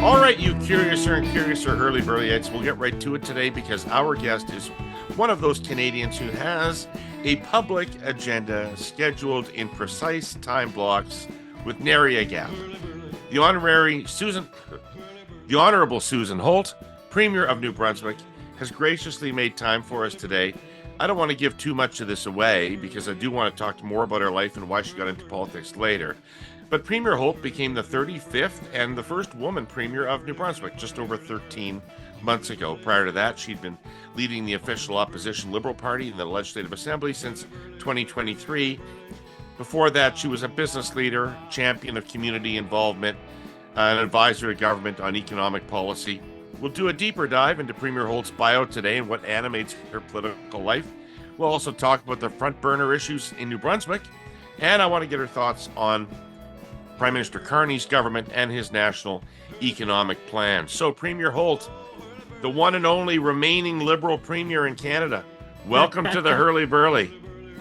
All right, you curiouser and curiouser Herle Burly-ites, we'll get right to it today because our guest is one of those Canadians who has a public agenda scheduled in precise time blocks with nary a gap. The Honourable Susan Holt, Premier of New Brunswick, has graciously made time for us today. I don't want to give too much of this away because I do want to talk more about her life and why she got into politics later. But Premier Holt became the 35th and the first woman Premier of New Brunswick just over 13 months ago. Prior to that, she'd been leading the official opposition Liberal Party in the Legislative Assembly since 2023. Before that, she was a business leader, champion of community involvement, an advisor to government on economic policy. We'll do a deeper dive into Premier Holt's bio today and what animates her political life. We'll also talk about the front burner issues in New Brunswick, and I want to get her thoughts on Prime Minister Carney's government and his national economic plan. So, Premier Holt, the one and only remaining Liberal Premier in Canada, welcome to the Herle Burly.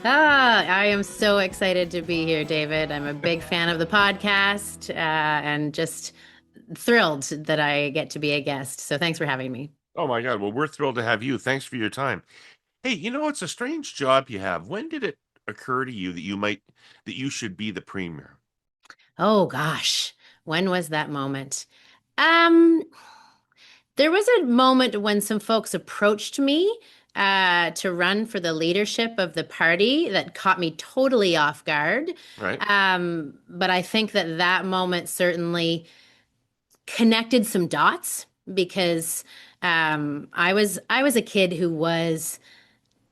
I am so excited to be here, David. I'm a big fan of the podcast and just thrilled that I get to be a guest. So thanks for having me. Oh my God. Well, we're thrilled to have you. Thanks for your time. Hey, it's a strange job you have. When did it occur to you that you should be the Premier? Oh gosh, when was that moment? There was a moment when some folks approached me to run for the leadership of the party that caught me totally off guard. Right. But I think that moment certainly connected some dots because I was a kid who was,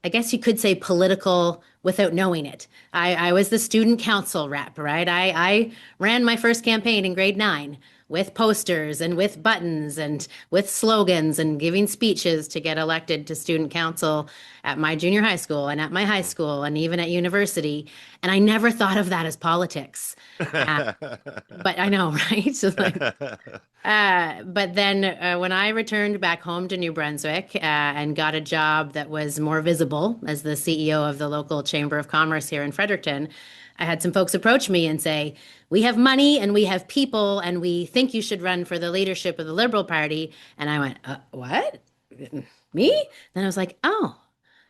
I guess you could say, political without knowing it. I was the student council rep, right? I ran my first campaign in grade 9 with posters and with buttons and with slogans and giving speeches to get elected to student council at my junior high school and at my high school and even at university. And I never thought of that as politics. But I know, right? So but then when I returned back home to New Brunswick and got a job that was more visible as the CEO of the local Chamber of Commerce here in Fredericton, I had some folks approach me and say, we have money and we have people and we think you should run for the leadership of the Liberal Party. And I went, what? Me? Then I was like, oh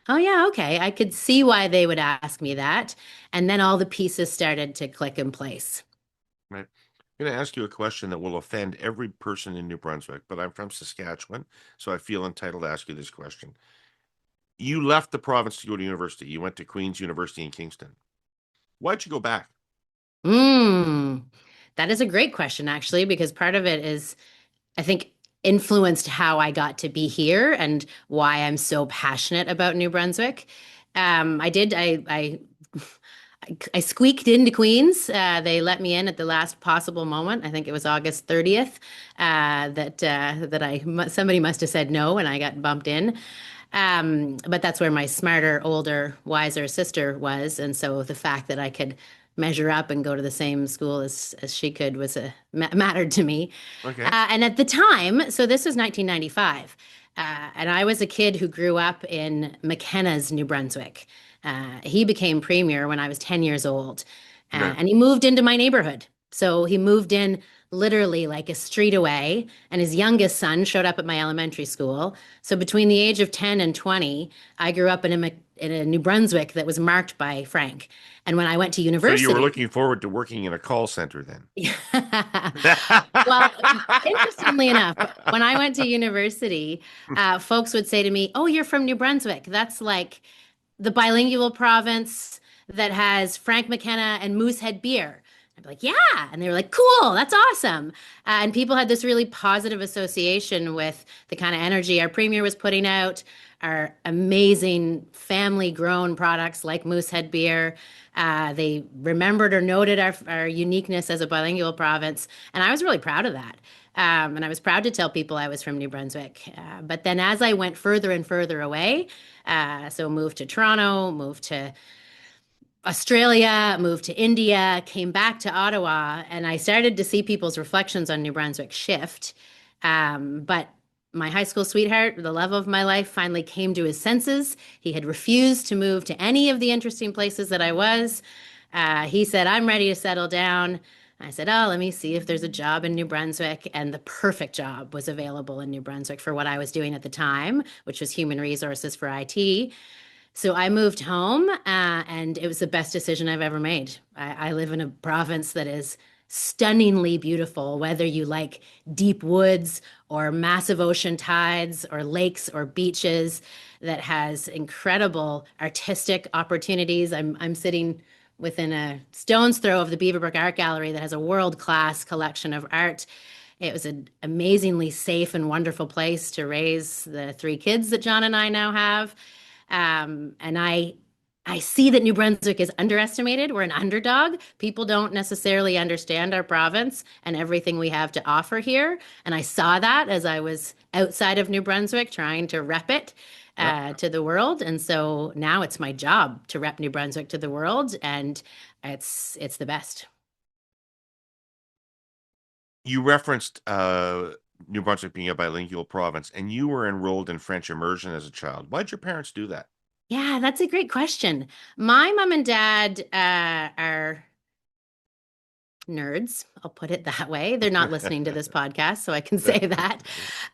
yeah, okay. I could see why they would ask me that. And then all the pieces started to click in place. Right. I'm going to ask you a question that will offend every person in New Brunswick, but I'm from Saskatchewan, so I feel entitled to ask you this question. You left the province to go to university. You went to Queen's University in Kingston. Why'd you go back? That is a great question, actually, because part of it is, I think, influenced how I got to be here and why I'm so passionate about New Brunswick. I squeaked into Queen's. They let me in at the last possible moment. I think it was August 30th somebody must have said no and I got bumped in. But that's where my smarter, older, wiser sister was. And so the fact that I could measure up and go to the same school as she could was mattered to me. Okay. And at the time, so this was 1995, and I was a kid who grew up in McKenna's New Brunswick. He became premier when I was 10 years old, and he moved into my neighborhood. So he moved in literally like a street away, and his youngest son showed up at my elementary school. So between the age of 10 and 20, I grew up in a New Brunswick that was marked by Frank. And when I went to university... So you were looking forward to working in a call center then? Well, interestingly enough, when I went to university, folks would say to me, oh, you're from New Brunswick. That's like the bilingual province that has Frank McKenna and Moosehead beer. I'd be like, yeah. And they were like, cool, that's awesome. And people had this really positive association with the kind of energy our premier was putting out, our amazing family-grown products like Moosehead beer. They remembered or noted our uniqueness as a bilingual province. And I was really proud of that. And I was proud to tell people I was from New Brunswick. But then as I went further and further away, so moved to Toronto, moved to Australia, moved to India, came back to Ottawa, and I started to see people's reflections on New Brunswick shift. But my high school sweetheart, the love of my life, finally came to his senses. He had refused to move to any of the interesting places that I was. He said, I'm ready to settle down. I said, oh, let me see if there's a job in New Brunswick. And the perfect job was available in New Brunswick for what I was doing at the time, which was human resources for IT. So I moved home, and it was the best decision I've ever made. I live in a province that is stunningly beautiful, whether you like deep woods or massive ocean tides or lakes or beaches, that has incredible artistic opportunities. I'm sitting within a stone's throw of the Beaverbrook Art Gallery that has a world-class collection of art. It was an amazingly safe and wonderful place to raise the three kids that John and I now have. And I see that New Brunswick is underestimated. We're an underdog. People don't necessarily understand our province and everything we have to offer here. And I saw that as I was outside of New Brunswick trying to rep it to the world. And so now it's my job to rep New Brunswick to the world, and it's the best. You referenced New Brunswick being a bilingual province, and you were enrolled in French immersion as a child. Why'd your parents do that? Yeah, that's a great question. My mom and dad are nerds. I'll put it that way. They're not listening to this podcast, so I can say that.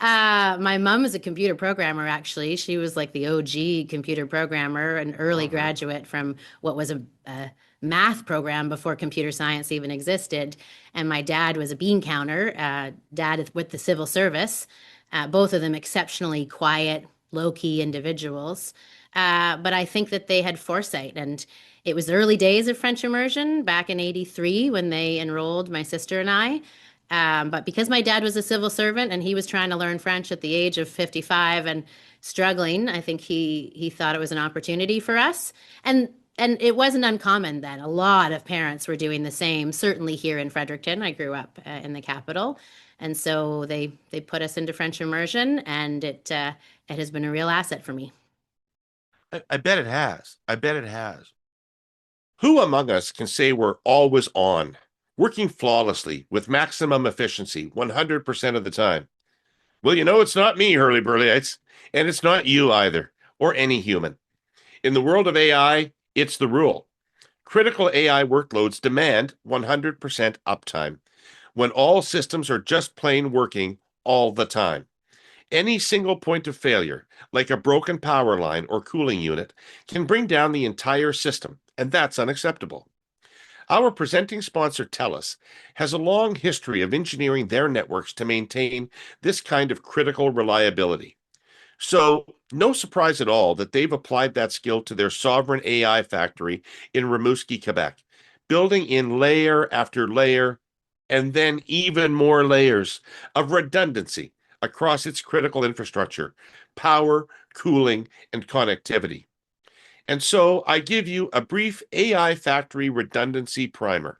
My mom is a computer programmer, actually. She was like the OG computer programmer, an early graduate from what was a math program before computer science even existed. And my dad was a bean counter, dad with the civil service, both of them exceptionally quiet, low-key individuals. But I think that they had foresight, and it was the early days of French immersion back in '83 when they enrolled my sister and I. But because my dad was a civil servant and he was trying to learn French at the age of 55 and struggling, I think he thought it was an opportunity for us. And it wasn't uncommon then. A lot of parents were doing the same. Certainly here in Fredericton, I grew up in the capital, and so they put us into French immersion, and it has been a real asset for me. I bet it has. I bet it has. Who among us can say we're always on, working flawlessly with maximum efficiency 100% of the time? Well, it's not me, Herle Burly-ites, and it's not you either, or any human. In the world of AI, it's the rule. Critical AI workloads demand 100% uptime when all systems are just plain working all the time. Any single point of failure, like a broken power line or cooling unit, can bring down the entire system, and that's unacceptable. Our presenting sponsor, TELUS, has a long history of engineering their networks to maintain this kind of critical reliability. So, no surprise at all that they've applied that skill to their sovereign AI factory in Rimouski, Quebec, building in layer after layer and then even more layers of redundancy across its critical infrastructure, power, cooling, and connectivity. And so I give you a brief AI factory redundancy primer.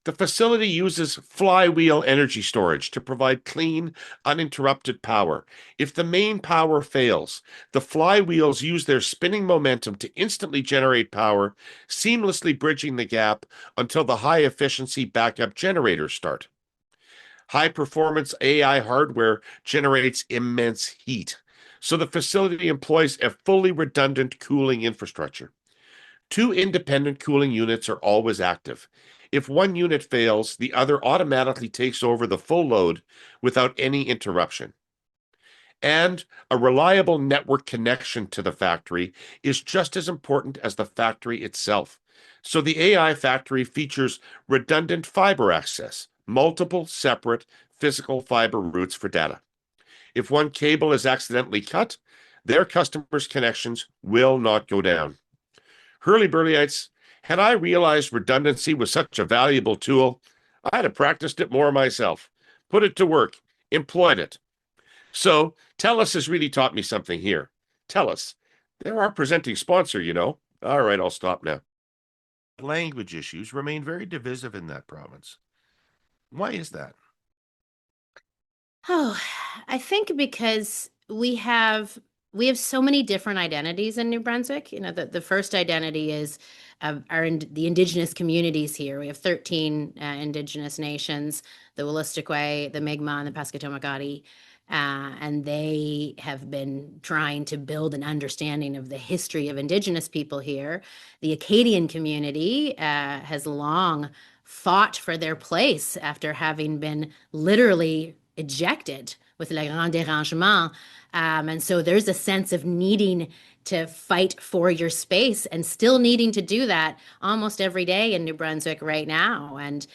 The facility uses flywheel energy storage to provide clean, uninterrupted power. If the main power fails, the flywheels use their spinning momentum to instantly generate power, seamlessly bridging the gap until the high-efficiency backup generators start. High-performance AI hardware generates immense heat, so the facility employs a fully redundant cooling infrastructure. Two independent cooling units are always active. If one unit fails, the other automatically takes over the full load without any interruption. And a reliable network connection to the factory is just as important as the factory itself. So the AI factory features redundant fiber access, multiple separate physical fiber routes for data. If one cable is accidentally cut, their customers' connections will not go down. Herle Burly-ites, had I realized redundancy was such a valuable tool, I'd have practiced it more myself, put it to work, employed it. So TELUS has really taught me something here. TELUS, they're our presenting sponsor. All right, I'll stop now. Language issues remain very divisive in that province. Why is that? Oh, I think because we have so many different identities in New Brunswick. The first identity is the Indigenous communities here. We have 13 Indigenous nations: the Wolastoqey, the Mi'kmaq, and the Pescatawagati. And they have been trying to build an understanding of the history of Indigenous people here. The Acadian community has long fought for their place after having been literally ejected with Le Grand Dérangement. And so there's a sense of needing to fight for your space and still needing to do that almost every day in New Brunswick right now. And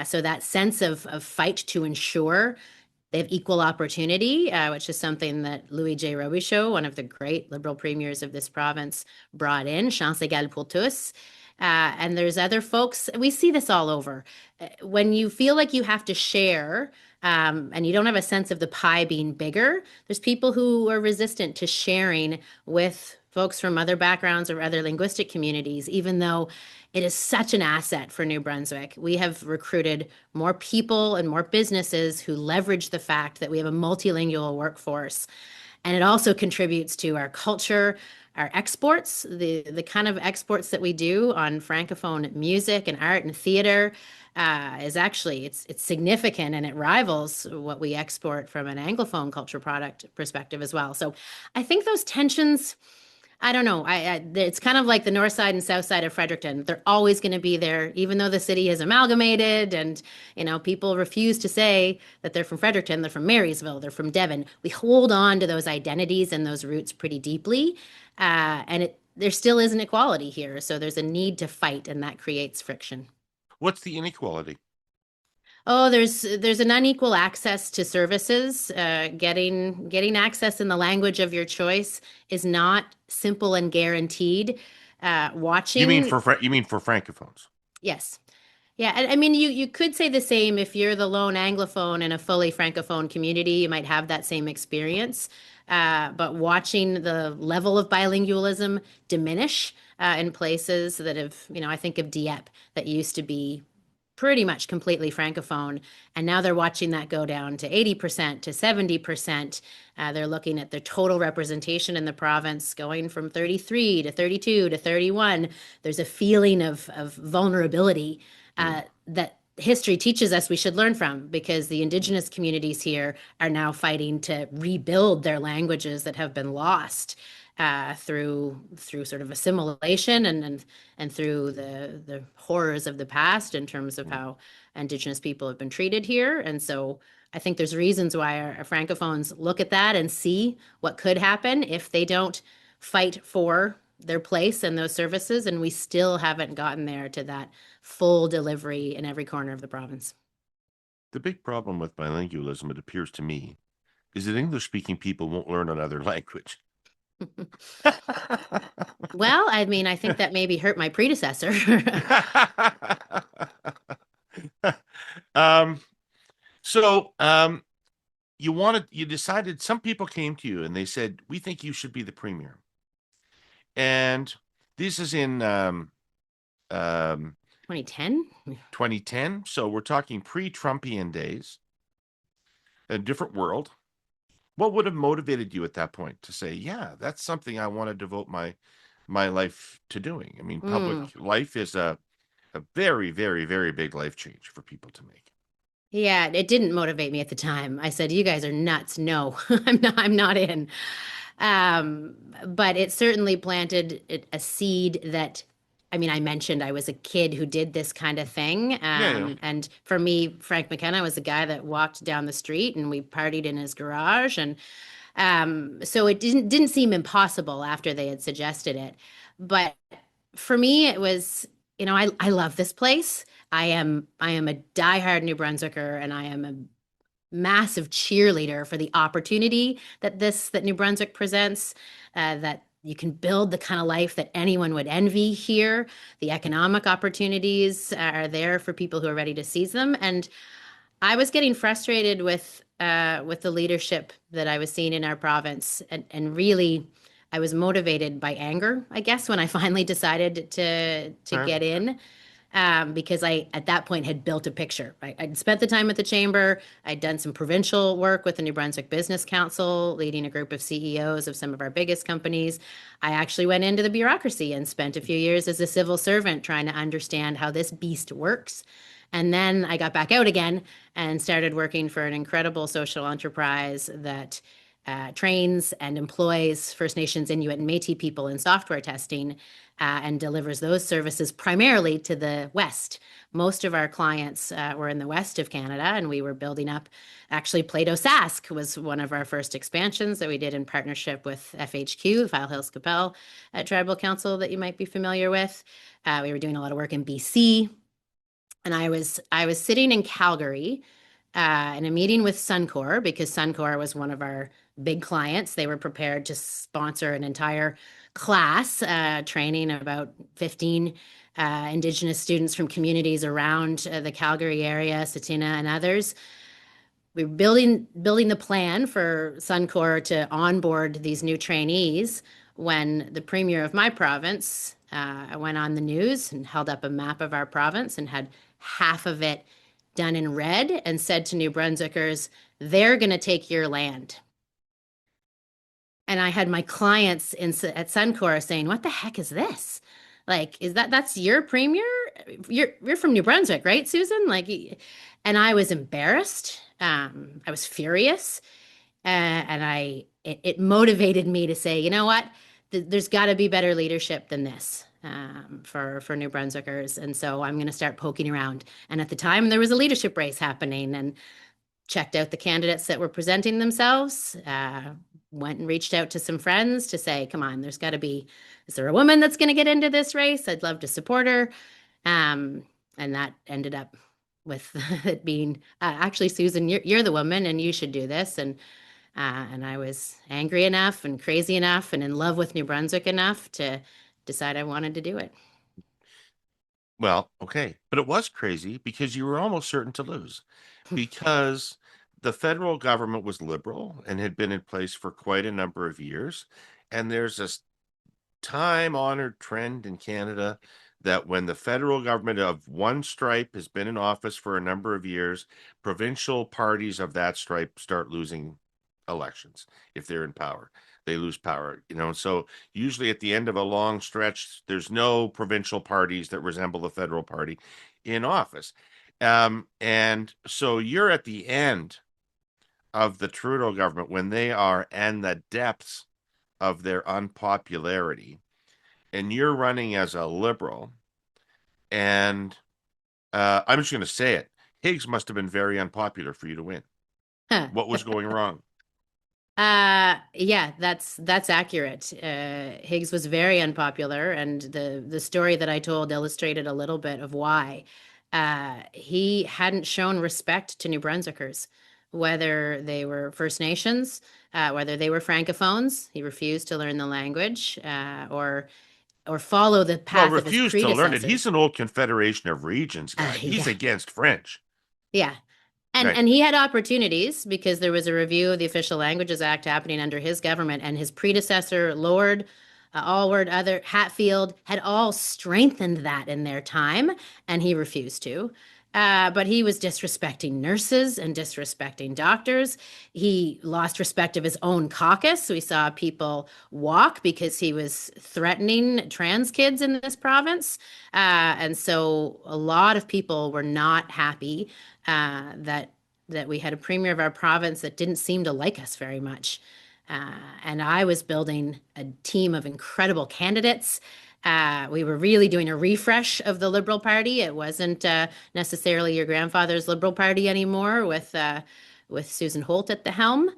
so that sense of fight to ensure they have equal opportunity, which is something that Louis J. Robichaud, one of the great Liberal premiers of this province, brought in, chance égale pour tous. And there's other folks, we see this all over. When you feel like you have to share and you don't have a sense of the pie being bigger, there's people who are resistant to sharing with folks from other backgrounds or other linguistic communities, even though it is such an asset for New Brunswick. We have recruited more people and more businesses who leverage the fact that we have a multilingual workforce. And it also contributes to our culture, our exports, the kind of exports that we do on Francophone music and art and theater is actually it's significant, and it rivals what we export from an Anglophone culture product perspective as well. So I think those tensions, I don't know. It's kind of like the north side and south side of Fredericton. They're always going to be there, even though the city has amalgamated, and people refuse to say that they're from Fredericton. They're from Marysville. They're from Devon. We hold on to those identities and those roots pretty deeply, and there still is an equality here. So there's a need to fight, and that creates friction. What's the inequality? Oh, there's an unequal access to services. Getting access in the language of your choice is not simple and guaranteed. You mean Watching, for francophones? yes. Yeah, I mean, you could say the same if you're the lone Anglophone in a fully Francophone community, you might have that same experience. But watching the level of bilingualism diminish in places that have, I think of Dieppe that used to be pretty much completely Francophone. And now they're watching that go down to 80% to 70%. They're looking at the total representation in the province going from 33 to 32 to 31. There's a feeling of vulnerability that history teaches us we should learn from, because the Indigenous communities here are now fighting to rebuild their languages that have been lost through sort of assimilation and through the horrors of the past in terms of how Indigenous people have been treated here. And so I think there's reasons why our Francophones look at that and see what could happen if they don't fight for their place and those services. And we still haven't gotten there to that full delivery in every corner of the province. The big problem with bilingualism, it appears to me, is that English-speaking people won't learn another language. Well, I mean, I think that maybe hurt my predecessor. So you decided, some people came to you and they said, we think you should be the premier. And this is in 2010? 2010. So we're talking pre-Trumpian days, a different world. What would have motivated you at that point to say, yeah, that's something I want to devote my life to doing? I mean, public life is a very, very, very big life change for people to make. Yeah, it didn't motivate me at the time. I said, "You guys are nuts. No, I'm not in." But it certainly planted a seed that, I mean, I mentioned I was a kid who did this kind of thing. Yeah. And for me, Frank McKenna was the guy that walked down the street and we partied in his garage. And so it didn't seem impossible after they had suggested it. But for me, it was, I love this place. I am a diehard New Brunswicker, and I am a massive cheerleader for the opportunity that New Brunswick presents, that you can build the kind of life that anyone would envy here. The economic opportunities are there for people who are ready to seize them. And I was getting frustrated with the leadership that I was seeing in our province, and really I was motivated by anger, I guess, when I finally decided to get in. Because I, at that point, had built a picture. I'd spent the time at the chamber. I'd done some provincial work with the New Brunswick Business Council, leading a group of CEOs of some of our biggest companies. I actually went into the bureaucracy and spent a few years as a civil servant trying to understand how this beast works. And then I got back out again and started working for an incredible social enterprise that trains and employs First Nations, Inuit, and Métis people in software testing and delivers those services primarily to the West. Most of our clients were in the west of Canada, and we were building up. Actually, Plato Sask was one of our first expansions that we did in partnership with FHQ, File Hills Capel Tribal Council, that you might be familiar with. We were doing a lot of work in BC, and I was sitting in Calgary in a meeting with Suncor because Suncor was one of our big clients. They were prepared to sponsor an entire class training about 15 Indigenous students from communities around the Calgary area, Satina and others. We were building the plan for Suncor to onboard these new trainees when the Premier of my province went on the news and held up a map of our province and had half of it done in red and said to New Brunswickers, they're going to take your land. And I had my clients at Suncor saying, what the heck is this? Like, that's your premier? You're from New Brunswick, right, Susan? Like, and I was embarrassed. I was furious. And it motivated me to say, you know what? There's got to be better leadership than this for New Brunswickers. And so I'm going to start poking around. And at the time, there was a leadership race happening, and checked out the candidates that were presenting themselves. Went and reached out to some friends to say, come on, is there a woman that's going to get into this race? I'd love to support her. And that ended up with it being, actually, Susan, you're the woman and you should do this. And I was angry enough and crazy enough and in love with New Brunswick enough to decide I wanted to do it. Well, okay. But it was crazy because you were almost certain to lose because the federal government was liberal and had been in place for quite a number of years. And there's this time-honored trend in Canada that when the federal government of one stripe has been in office for a number of years, provincial parties of that stripe start losing elections if they're in power. They lose power, so usually at the end of a long stretch, there's no provincial parties that resemble the federal party in office. And so you're at the end of the Trudeau government when they are in the depths of their unpopularity, and you're running as a liberal. And I'm just going to say it. Higgs must have been very unpopular for you to win. What was going wrong? Yeah, that's accurate. Higgs was very unpopular, and the story that I told illustrated a little bit of why. He hadn't shown respect to New Brunswickers, whether they were First Nations, whether they were Francophones. He refused to learn the language, or follow the Well, path of his refused to learn it. predecessors. He's an old Confederation of Regions guy. He's Yeah, against French. yeah. Right. And he had opportunities because there was a review of the Official Languages Act happening under his government, and his predecessor, Lord Allward, other Hatfield, had all strengthened that in their time, and he refused to. But he was disrespecting nurses and disrespecting doctors. He lost respect of his own caucus. We saw people walk because he was threatening trans kids in this province. And so a lot of people were not happy that we had a premier of our province that didn't seem to like us very much. And I was building a team of incredible candidates. We were really doing a refresh of the Liberal Party. It wasn't necessarily your grandfather's Liberal Party anymore with Susan Holt at the helm.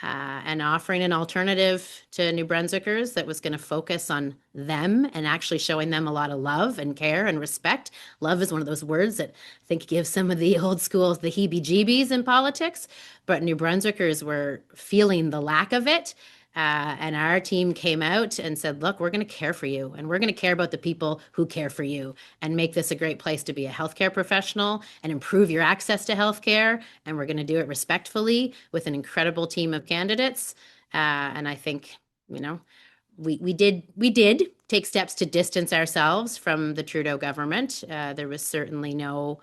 And offering an alternative to New Brunswickers that was going to focus on them and actually showing them a lot of love and care and respect. Love is one of those words that I think gives some of the old schools the heebie-jeebies in politics, but New Brunswickers were feeling the lack of it. And our team came out and said, look, we're going to care for you, and we're going to care about the people who care for you and make this a great place to be a healthcare professional and improve your access to healthcare. And we're going to do it respectfully with an incredible team of candidates. And I think, we did take steps to distance ourselves from the Trudeau government. There was certainly no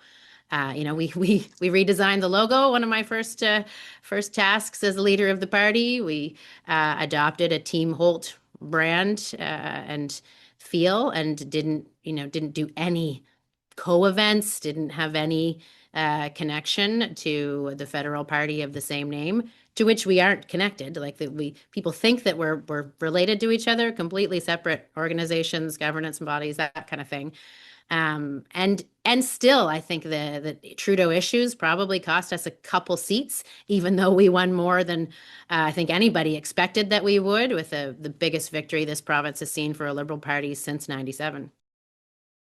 we redesigned the logo. One of my first tasks as a leader of the party, we adopted a Team Holt brand and feel, and didn't do any co-events, didn't have any connection to the federal party of the same name, to which we aren't connected. Like that, people think that we're related to each other, completely separate organizations, governance bodies, that kind of thing. And still, I think the Trudeau issues probably cost us a couple seats, even though we won more than I think anybody expected that we would, with the biggest victory this province has seen for a Liberal Party since '97.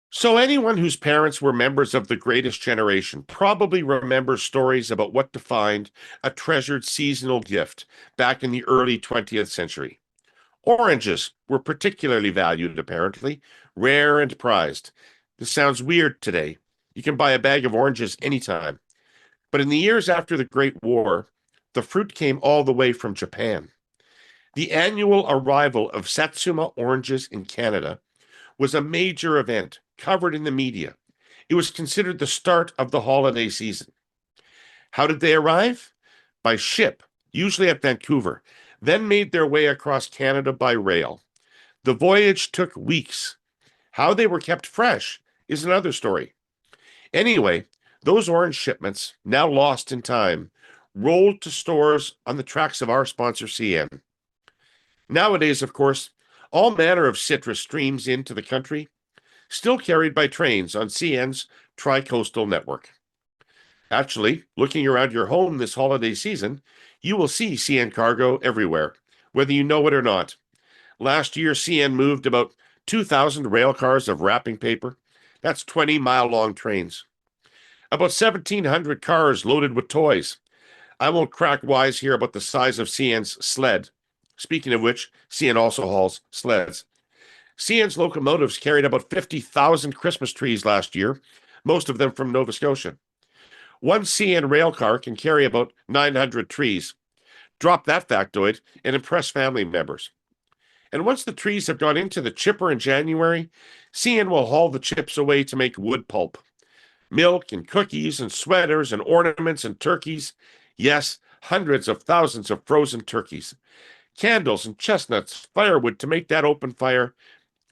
So, anyone whose parents were members of the greatest generation probably remembers stories about what defined a treasured seasonal gift back in the early 20th century. Oranges were particularly valued, apparently, rare and prized. This sounds weird today. You can buy a bag of oranges anytime. But in the years after the Great War, the fruit came all the way from Japan. The annual arrival of Satsuma oranges in Canada was a major event covered in the media. It was considered the start of the holiday season. How did they arrive? By ship, usually at Vancouver, then made their way across Canada by rail. The voyage took weeks. How they were kept fresh is another story. Anyway, those orange shipments, now lost in time, rolled to stores on the tracks of our sponsor, CN. Nowadays, of course, all manner of citrus streams into the country, still carried by trains on CN's tri-coastal network. Actually, looking around your home this holiday season, you will see CN cargo everywhere, whether you know it or not. Last year, CN moved about 2,000 rail cars of wrapping paper. That's 20-mile-long trains. About 1,700 cars loaded with toys. I won't crack wise here about the size of CN's sled. Speaking of which, CN also hauls sleds. CN's locomotives carried about 50,000 Christmas trees last year, most of them from Nova Scotia. One CN rail car can carry about 900 trees. Drop that factoid and impress family members. And once the trees have gone into the chipper in January, CN will haul the chips away to make wood pulp. Milk and cookies and sweaters and ornaments and turkeys. Yes, hundreds of thousands of frozen turkeys. Candles and chestnuts, firewood to make that open fire.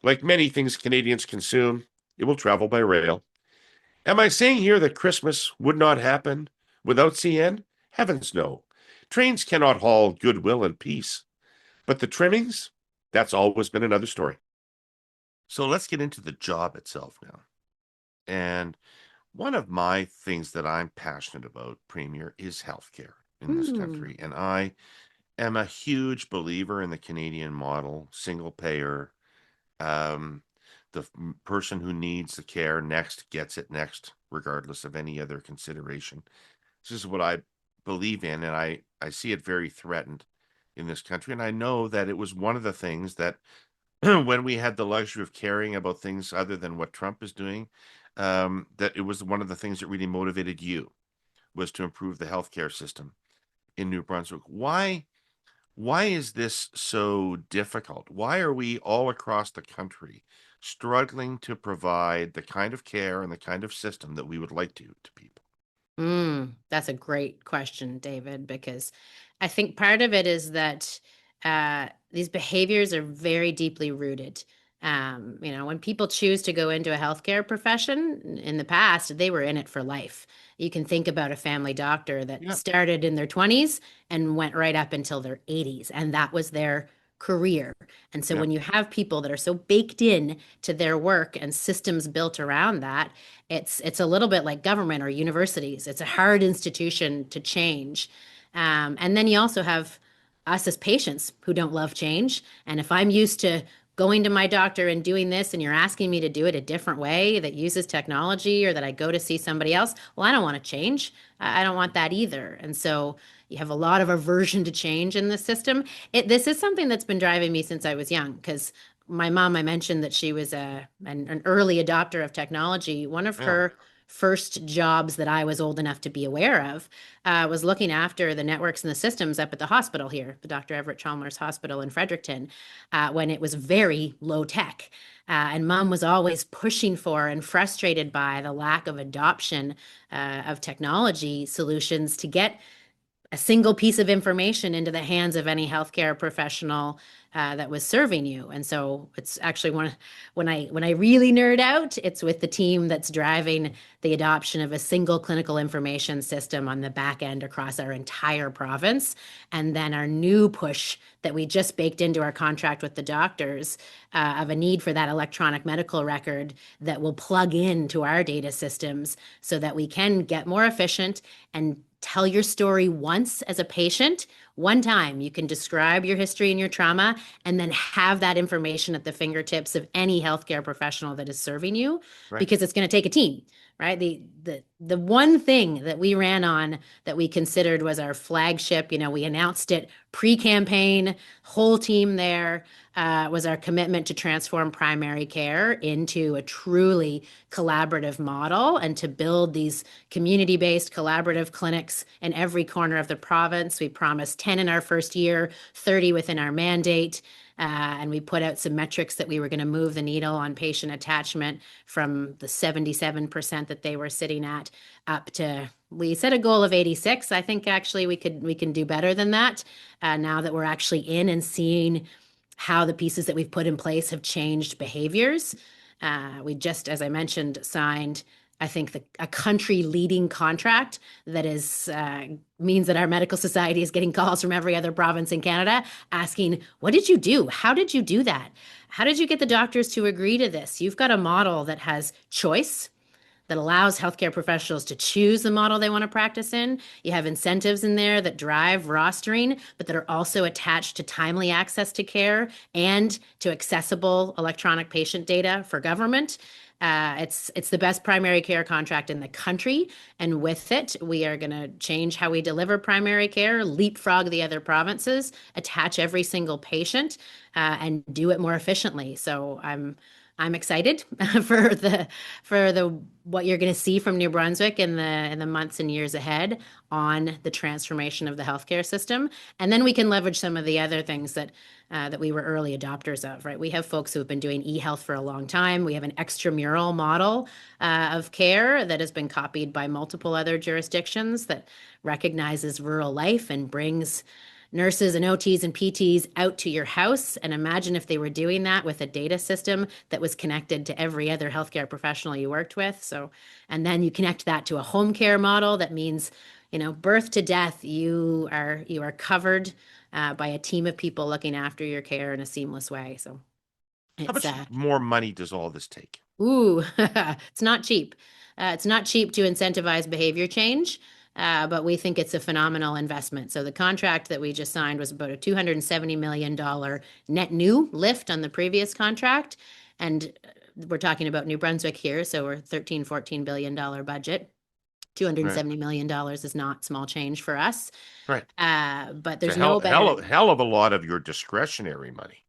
Like many things Canadians consume, it will travel by rail. Am I saying here that Christmas would not happen without CN? Heavens no. Trains cannot haul goodwill and peace. But the trimmings, that's always been another story. So let's get into the job itself now. And one of my things that I'm passionate about, Premier, is healthcare in this country. And I am a huge believer in the Canadian model, single payer. The person who needs the care next gets it next, regardless of any other consideration. This is what I believe in, and I see it very threatened in this country. And I know that it was one of the things that when we had the luxury of caring about things other than what Trump is doing, that it was one of the things that really motivated you was to improve the healthcare system in New Brunswick. Why is this so difficult? Why are we all across the country struggling to provide the kind of care and the kind of system that we would like to people? That's a great question, David, because I think part of it is that these behaviors are very deeply rooted. When people choose to go into a healthcare profession in the past, they were in it for life. You can think about a family doctor that started in their 20s and went right up until their 80s, and that was their career. And so when you have people that are so baked in to their work and systems built around that, it's a little bit like government or universities. It's a hard institution to change. And then you also have us as patients who don't love change. And if I'm used to going to my doctor and doing this, and you're asking me to do it a different way that uses technology, or that I go to see somebody else, well, I don't want to change. I don't want that either. And so you have a lot of aversion to change in the system. This is something that's been driving me since I was young, because my mom, I mentioned that she was an early adopter of technology. One of her first jobs that I was old enough to be aware of was looking after the networks and the systems up at the hospital here, the Dr. Everett Chalmers Hospital in Fredericton, when it was very low tech. And mom was always pushing for and frustrated by the lack of adoption of technology solutions to get a single piece of information into the hands of any healthcare professional that was serving you. And so it's actually when I really nerd out, it's with the team that's driving the adoption of a single clinical information system on the back end across our entire province. And then our new push that we just baked into our contract with the doctors of a need for that electronic medical record that will plug into our data systems so that we can get more efficient and tell your story once as a patient. One time you can describe your history and your trauma and then have that information at the fingertips of any healthcare professional that is serving you, Right. because it's going to take a team, right? The one thing that we ran on that we considered was our flagship, we announced it pre-campaign, whole team there, was our commitment to transform primary care into a truly collaborative model and to build these community-based collaborative clinics in every corner of the province. We promised 10 in our first year, 30 within our mandate. And we put out some metrics that we were going to move the needle on patient attachment from the 77% that they were sitting at up to, we set a goal of 86. I think actually we can do better than that now that we're actually in and seeing how the pieces that we've put in place have changed behaviors. We just, as I mentioned, signed, I think, a country leading contract that is means that our medical society is getting calls from every other province in Canada asking, what did you do? How did you do that? How did you get the doctors to agree to this? You've got a model that has choice, that allows healthcare professionals to choose the model they want to practice in. You have incentives in there that drive rostering, but that are also attached to timely access to care and to accessible electronic patient data for government. It's the best primary care contract in the country, and with it, we are going to change how we deliver primary care, leapfrog the other provinces, attach every single patient, and do it more efficiently. So I'm excited for the what you're going to see from New Brunswick in the months and years ahead on the transformation of the healthcare system, and then we can leverage some of the other things that we were early adopters of. Right, we have folks who have been doing e-health for a long time. We have an extramural model of care that has been copied by multiple other jurisdictions that recognizes rural life and brings nurses and OTs and PTs out to your house. And imagine if they were doing that with a data system that was connected to every other healthcare professional you worked with. So, and then you connect that to a home care model that means, birth to death, you are covered by a team of people looking after your care in a seamless way. So How it's much more money does all this take? it's not cheap. It's not cheap to incentivize behavior change. But we think it's a phenomenal investment. So the contract that we just signed was about a $270 million net new lift on the previous contract. And we're talking about New Brunswick here. So we're $13-14 billion budget. $270 million is not small change for us. Right. But It's there's a no better. hell of a lot of your discretionary money.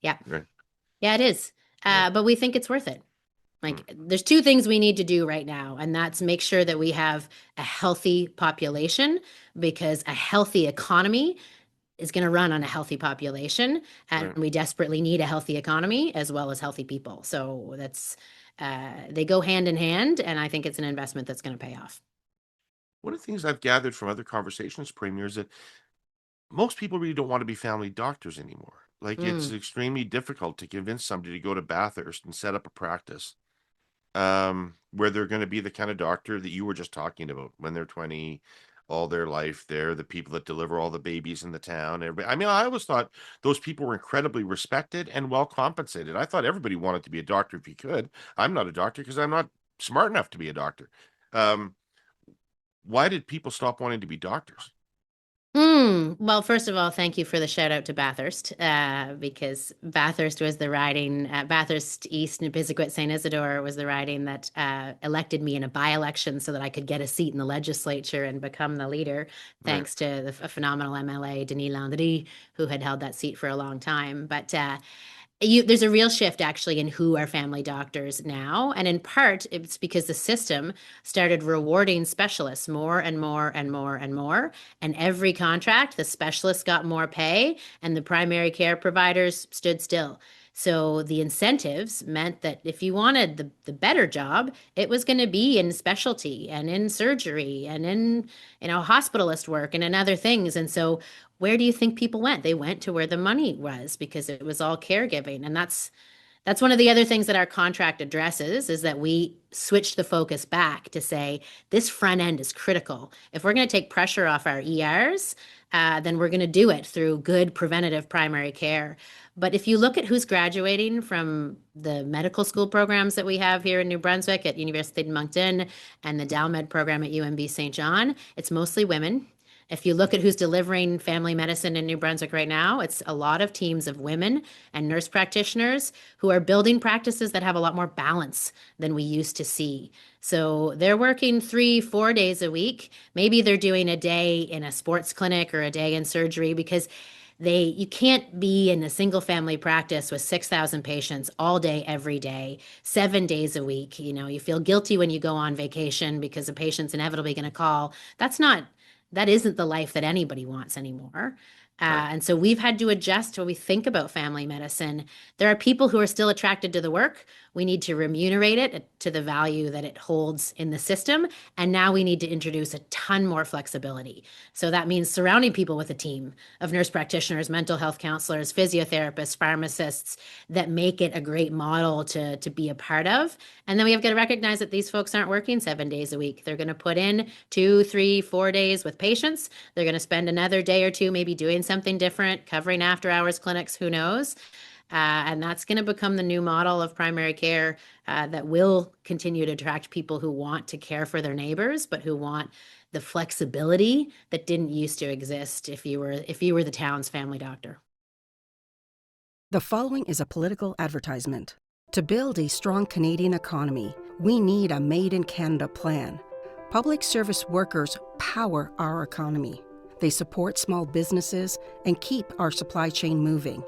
Yeah. Right. Yeah, it is. Yeah. But we think it's worth it. There's two things we need to do right now, and that's make sure that we have a healthy population, because a healthy economy is going to run on a healthy population, and Right. we desperately need a healthy economy as well as healthy people. So they go hand in hand, and I think it's an investment that's going to pay off. One of the things I've gathered from other conversations, Premier, is that most people really don't want to be family doctors anymore. Like, it's Mm. extremely difficult to convince somebody to go to Bathurst and set up a practice where they're going to be the kind of doctor that you were just talking about when they're 20, all their life. They're the people that deliver all the babies in the town. I mean, I always thought those people were incredibly respected and well compensated. I thought everybody wanted to be a doctor if you could. I'm not a doctor because I'm not smart enough to be a doctor. Um, why did people stop wanting to be doctors? Well, first of all, thank you for the shout out to Bathurst, because Bathurst was the riding, Bathurst East, Nipisiguit, St. Isidore was the riding that elected me in a by-election so that I could get a seat in the legislature and become the leader, Right. thanks to a phenomenal MLA, Denis Landry, who had held that seat for a long time. But there's a real shift actually in who are family doctors now. And in part, it's because the system started rewarding specialists more and more and more and more. And every contract, the specialists got more pay and the primary care providers stood still. So the incentives meant that if you wanted the better job, it was going to be in specialty and in surgery and in, hospitalist work and in other things. And so where do you think people went? They went to where the money was because it was all caregiving. And that's one of the other things that our contract addresses is that we switched the focus back to say this front end is critical. If we're going to take pressure off our ERs, then we're going to do it through good preventative primary care. But if you look at who's graduating from the medical school programs that we have here in New Brunswick at University of Moncton and the DalMed program at UNB St. John, it's mostly women. If you look at who's delivering family medicine in New Brunswick right now, it's a lot of teams of women and nurse practitioners who are building practices that have a lot more balance than we used to see. So they're working 3, 4 days a week. Maybe they're doing a day in a sports clinic or a day in surgery because you can't be in a single family practice with 6,000 patients all day, every day, 7 days a week. You feel guilty when you go on vacation because a patient's inevitably going to call. That isn't the life that anybody wants anymore. Right. And so we've had to adjust when we think about family medicine. There are people who are still attracted to the work. We need to remunerate it to the value that it holds in the system. And now we need to introduce a ton more flexibility. So that means surrounding people with a team of nurse practitioners, mental health counselors, physiotherapists, pharmacists that make it a great model to be a part of. And then we have got to recognize that these folks aren't working 7 days a week. They're going to put in 2, 3, 4 days with patients. They're going to spend another day or two maybe doing something different, covering after hours clinics, who knows? And that's going to become the new model of primary care that will continue to attract people who want to care for their neighbors, but who want the flexibility that didn't used to exist if you were the town's family doctor. The following is a political advertisement. To build a strong Canadian economy, we need a Made in Canada plan. Public service workers power our economy. They support small businesses and keep our supply chain moving.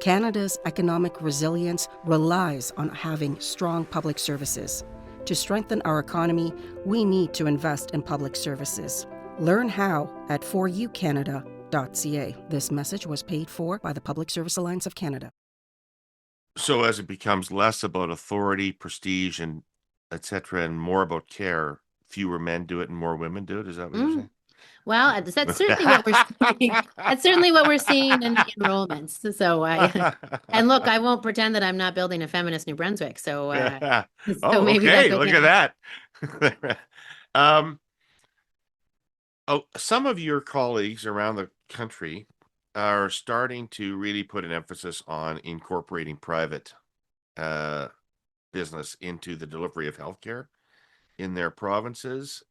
Canada's economic resilience relies on having strong public services. To strengthen our economy, we need to invest in public services. Learn how at forucanada.ca. This message was paid for by the Public Service Alliance of Canada. So as it becomes less about authority, prestige, and etc., and more about care, fewer men do it and more women do it. Is that what you're saying? Well, that's certainly what we're seeing. That's certainly what we're seeing in the enrollments. So, and look, I won't pretend that I'm not building a feminist New Brunswick. So, so Oh, maybe okay. that's Look okay. at that. Some of your colleagues around the country are starting to really put an emphasis on incorporating private business into the delivery of healthcare in their provinces.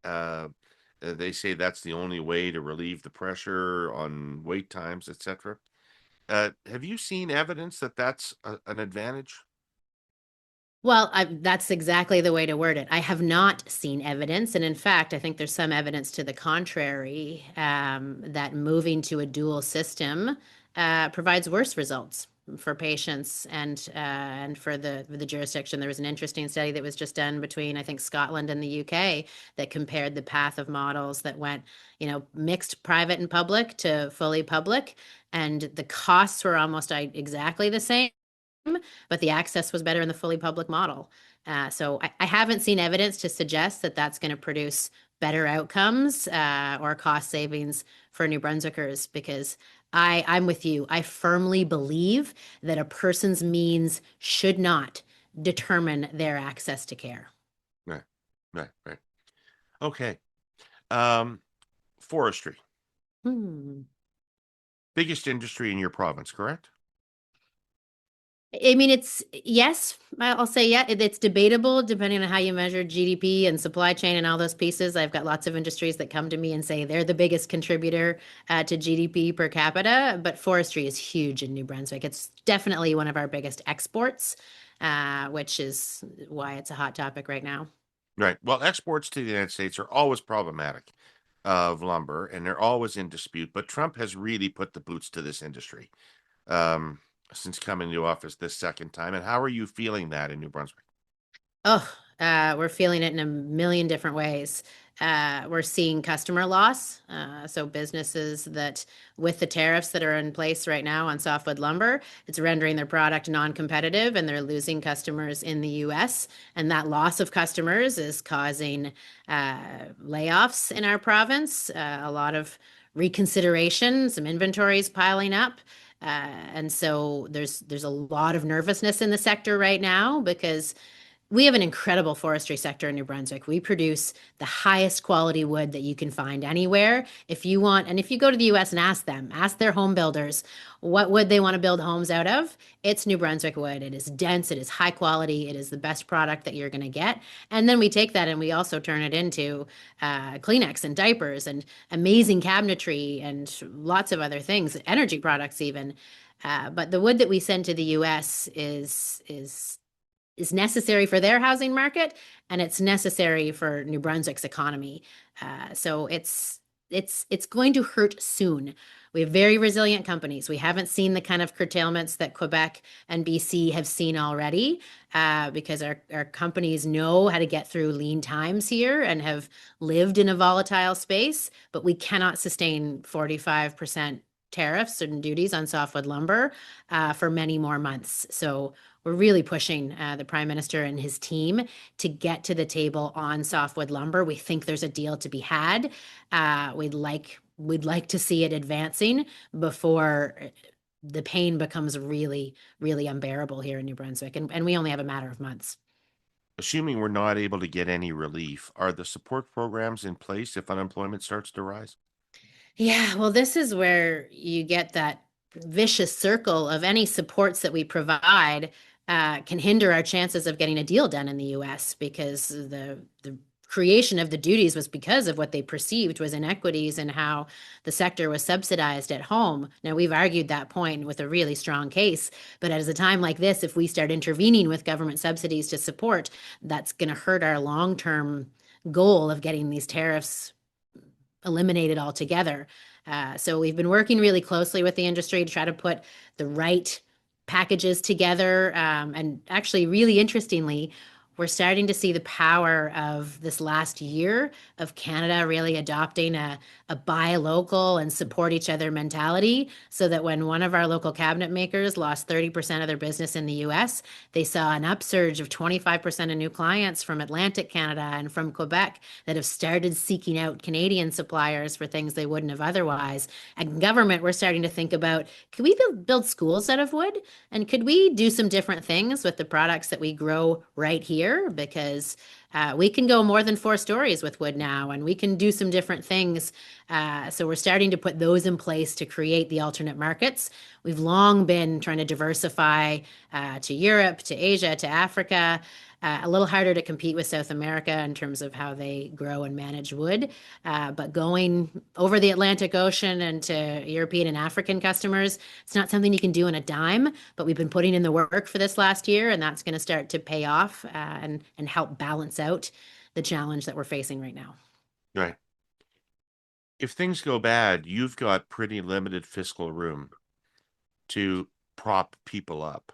They say that's the only way to relieve the pressure on wait times, etc. Have you seen evidence that that's an advantage? Well, that's exactly the way to word it. I have not seen evidence. And in fact, I think there's some evidence to the contrary, that moving to a dual system provides worse results for patients and for the jurisdiction. There was an interesting study that was just done between, I think, Scotland and the UK that compared the path of models that went, mixed private and public to fully public. And the costs were almost exactly the same, but the access was better in the fully public model. So I haven't seen evidence to suggest that that's going to produce better outcomes or cost savings for New Brunswickers, because I'm with you. I firmly believe that a person's means should not determine their access to care. Right, right. Okay. Forestry, biggest industry in your province, correct? I mean, yes, I'll say yeah, it's debatable depending on how you measure GDP and supply chain and all those pieces. I've got lots of industries that come to me and say they're the biggest contributor to GDP per capita, but forestry is huge in New Brunswick. It's definitely one of our biggest exports, which is why it's a hot topic right now. Right. Well, exports to the United States are always problematic of lumber, and they're always in dispute. But Trump has really put the boots to this industry um, since coming to office this second time. And how are you feeling that in New Brunswick? Oh, we're feeling it in a million different ways. We're seeing customer loss. So businesses that, with the tariffs that are in place right now on softwood lumber, it's rendering their product non-competitive and they're losing customers in the US. And that loss of customers is causing layoffs in our province, a lot of reconsideration, some inventories piling up. And so there's a lot of nervousness in the sector right now because we have an incredible forestry sector in New Brunswick. We produce the highest quality wood that you can find anywhere. If you want, and if you go to the US and ask them, ask their home builders what wood they want to build homes out of, it's New Brunswick wood. It is dense, it is high quality, it is the best product that you're going to get. And then we take that and we also turn it into Kleenex and diapers and amazing cabinetry and lots of other things, energy products even. But the wood that we send to the US is necessary for their housing market and it's necessary for New Brunswick's economy. So it's going to hurt soon. We have very resilient companies. We haven't seen the kind of curtailments that Quebec and BC have seen already because our companies know how to get through lean times here and have lived in a volatile space, but we cannot sustain 45% tariffs and duties on softwood lumber for many more months. So we're really pushing the Prime Minister and his team to get to the table on softwood lumber. We think there's a deal to be had. We'd like to see it advancing before the pain becomes really, really unbearable here in New Brunswick. And we only have a matter of months. Assuming we're not able to get any relief, are the support programs in place if unemployment starts to rise? Yeah, well, this is where you get that vicious circle of any supports that we provide can hinder our chances of getting a deal done in the US because the creation of the duties was because of what they perceived was inequities and how the sector was subsidized at home. Now, we've argued that point with a really strong case, but at a time like this, if we start intervening with government subsidies to support, that's going to hurt our long-term goal of getting these tariffs eliminated altogether. So we've been working really closely with the industry to try to put the right packages together. And actually, really interestingly, we're starting to see the power of this last year of Canada really adopting a buy local and support each other mentality so that when one of our local cabinet makers lost 30% of their business in the US, they saw an upsurge of 25% of new clients from Atlantic Canada and from Quebec that have started seeking out Canadian suppliers for things they wouldn't have otherwise. And government, we're starting to think about, could we build schools out of wood? And could we do some different things with the products that we grow right here? Because we can go more than 4 stories with wood now, and we can do some different things. So we're starting to put those in place to create the alternate markets. We've long been trying to diversify to Europe, to Asia, to Africa. A little harder to compete with South America in terms of how they grow and manage wood. But going over the Atlantic Ocean and to European and African customers, it's not something you can do in a dime, but we've been putting in the work for this last year, and that's going to start to pay off and help balance out the challenge that we're facing right now. Right. If things go bad, you've got pretty limited fiscal room to prop people up.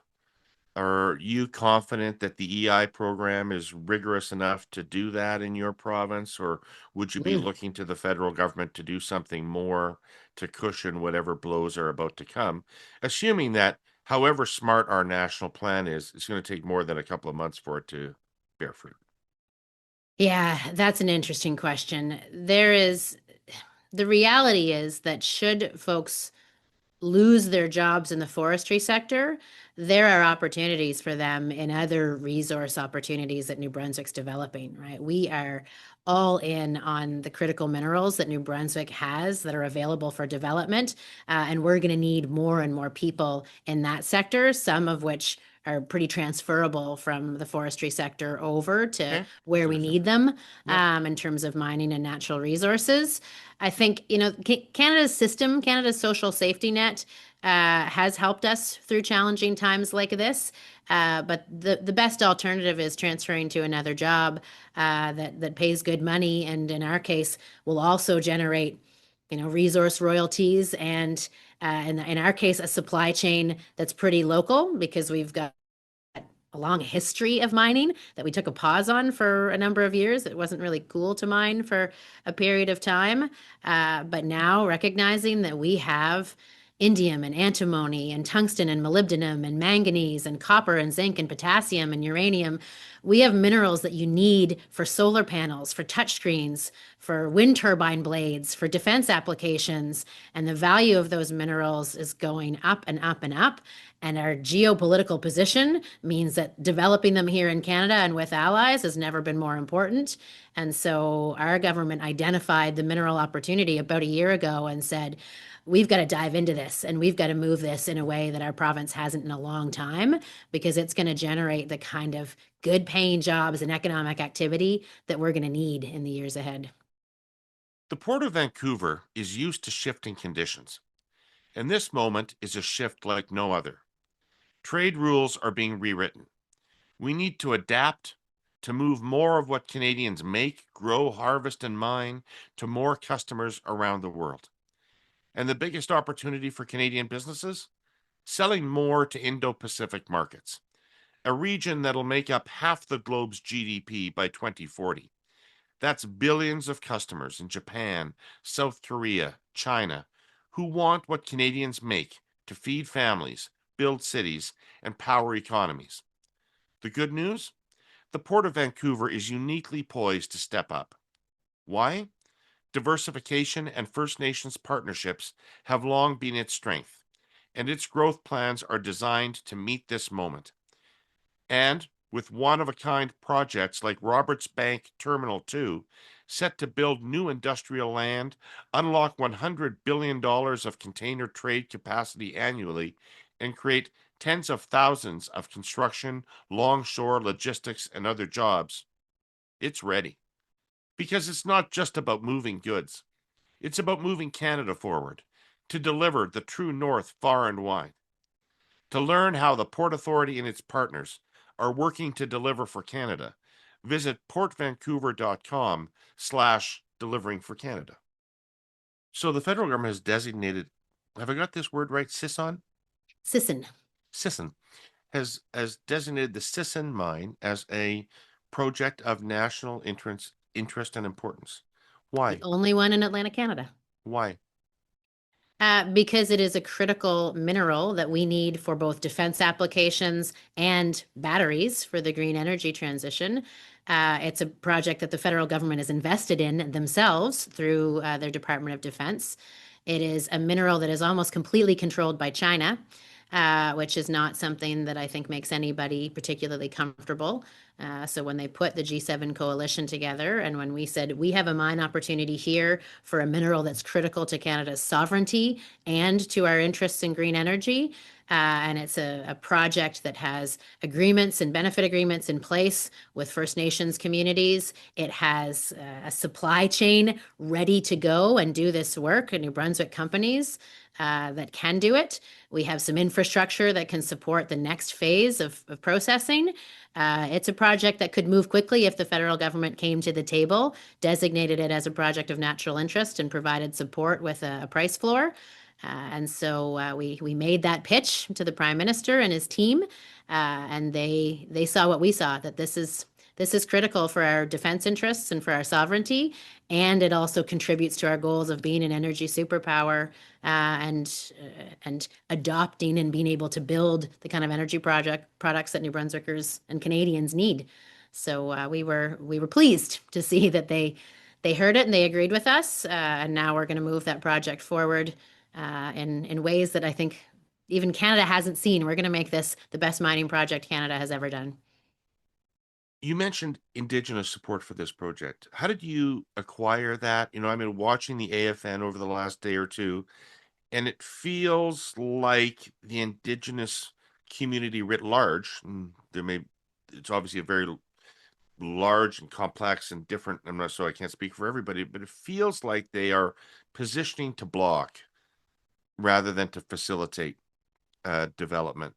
Are you confident that the EI program is rigorous enough to do that in your province, or would you be looking to the federal government to do something more to cushion whatever blows are about to come, assuming that however smart our national plan is, it's going to take more than a couple of months for it to bear fruit? Yeah, that's an interesting question. The reality is that should folks lose their jobs in the forestry sector, there are opportunities for them in other resource opportunities that New Brunswick's developing, right? We are all in on the critical minerals that New Brunswick has that are available for development. And we're going to need more and more people in that sector, some of which are pretty transferable from the forestry sector over to where we need them in terms of mining and natural resources. I think, Canada's system, Canada's social safety net has helped us through challenging times like this. But the best alternative is transferring to another job that pays good money, and in our case, will also generate, resource royalties and in our case, a supply chain that's pretty local because we've got a long history of mining that we took a pause on for a number of years. It wasn't really cool to mine for a period of time. But now recognizing that we have indium and antimony and tungsten and molybdenum and manganese and copper and zinc and potassium and uranium. We have minerals that you need for solar panels, for touchscreens, for wind turbine blades, for defense applications. And the value of those minerals is going up and up and up. And our geopolitical position means that developing them here in Canada and with allies has never been more important. And so our government identified the mineral opportunity about a year ago and said, we've got to dive into this and we've got to move this in a way that our province hasn't in a long time, because it's going to generate the kind of good paying jobs and economic activity that we're going to need in the years ahead. The Port of Vancouver is used to shifting conditions, and this moment is a shift like no other. Trade rules are being rewritten. We need to adapt to move more of what Canadians make, grow, harvest, and mine to more customers around the world. And the biggest opportunity for Canadian businesses? Selling more to Indo-Pacific markets, a region that'll make up half the globe's GDP by 2040. That's billions of customers in Japan, South Korea, China, who want what Canadians make to feed families, build cities, and power economies. The good news? The Port of Vancouver is uniquely poised to step up. Why? Diversification and First Nations partnerships have long been its strength, and its growth plans are designed to meet this moment. And with one-of-a-kind projects like Roberts Bank Terminal 2, set to build new industrial land, unlock $100 billion of container trade capacity annually, and create tens of thousands of construction, longshore logistics, and other jobs, it's ready. Because it's not just about moving goods. It's about moving Canada forward, to deliver the true north far and wide. To learn how the Port Authority and its partners are working to deliver for Canada, visit portvancouver.com/delivering for Canada. So the federal government has designated, have I got this word right, Sisson? Sisson. Sisson has designated the Sisson mine as a project of national interest and importance. Why? The only one in Atlantic Canada. Why? Because it is a critical mineral that we need for both defense applications and batteries for the green energy transition. It's a project that the federal government has invested in themselves through their Department of Defense. It is a mineral that is almost completely controlled by China, which is not something that I think makes anybody particularly comfortable. So when they put the G7 coalition together, and when we said we have a mine opportunity here for a mineral that's critical to Canada's sovereignty and to our interests in green energy, and it's a project that has agreements and benefit agreements in place with First Nations communities. It has a supply chain ready to go and do this work, and New Brunswick companies that can do it. We have some infrastructure that can support the next phase of processing. It's a project that could move quickly if the federal government came to the table, designated it as a project of natural interest, and provided support with a price floor. And so we made that pitch to the Prime Minister and his team, and they saw what we saw, that this is critical for our defense interests and for our sovereignty, and it also contributes to our goals of being an energy superpower and adopting and being able to build the kind of energy products that New Brunswickers and Canadians need. So we were pleased to see that they heard it and they agreed with us, and now we're going to move that project forward in ways that I think even Canada hasn't seen. We're going to make this the best mining project Canada has ever done. You mentioned Indigenous support for this project. How did you acquire that? I've been watching the AFN over the last day or two, and it feels like the Indigenous community writ large, and it's obviously a very large and complex and different, so I can't speak for everybody, but it feels like they are positioning to block rather than to facilitate development.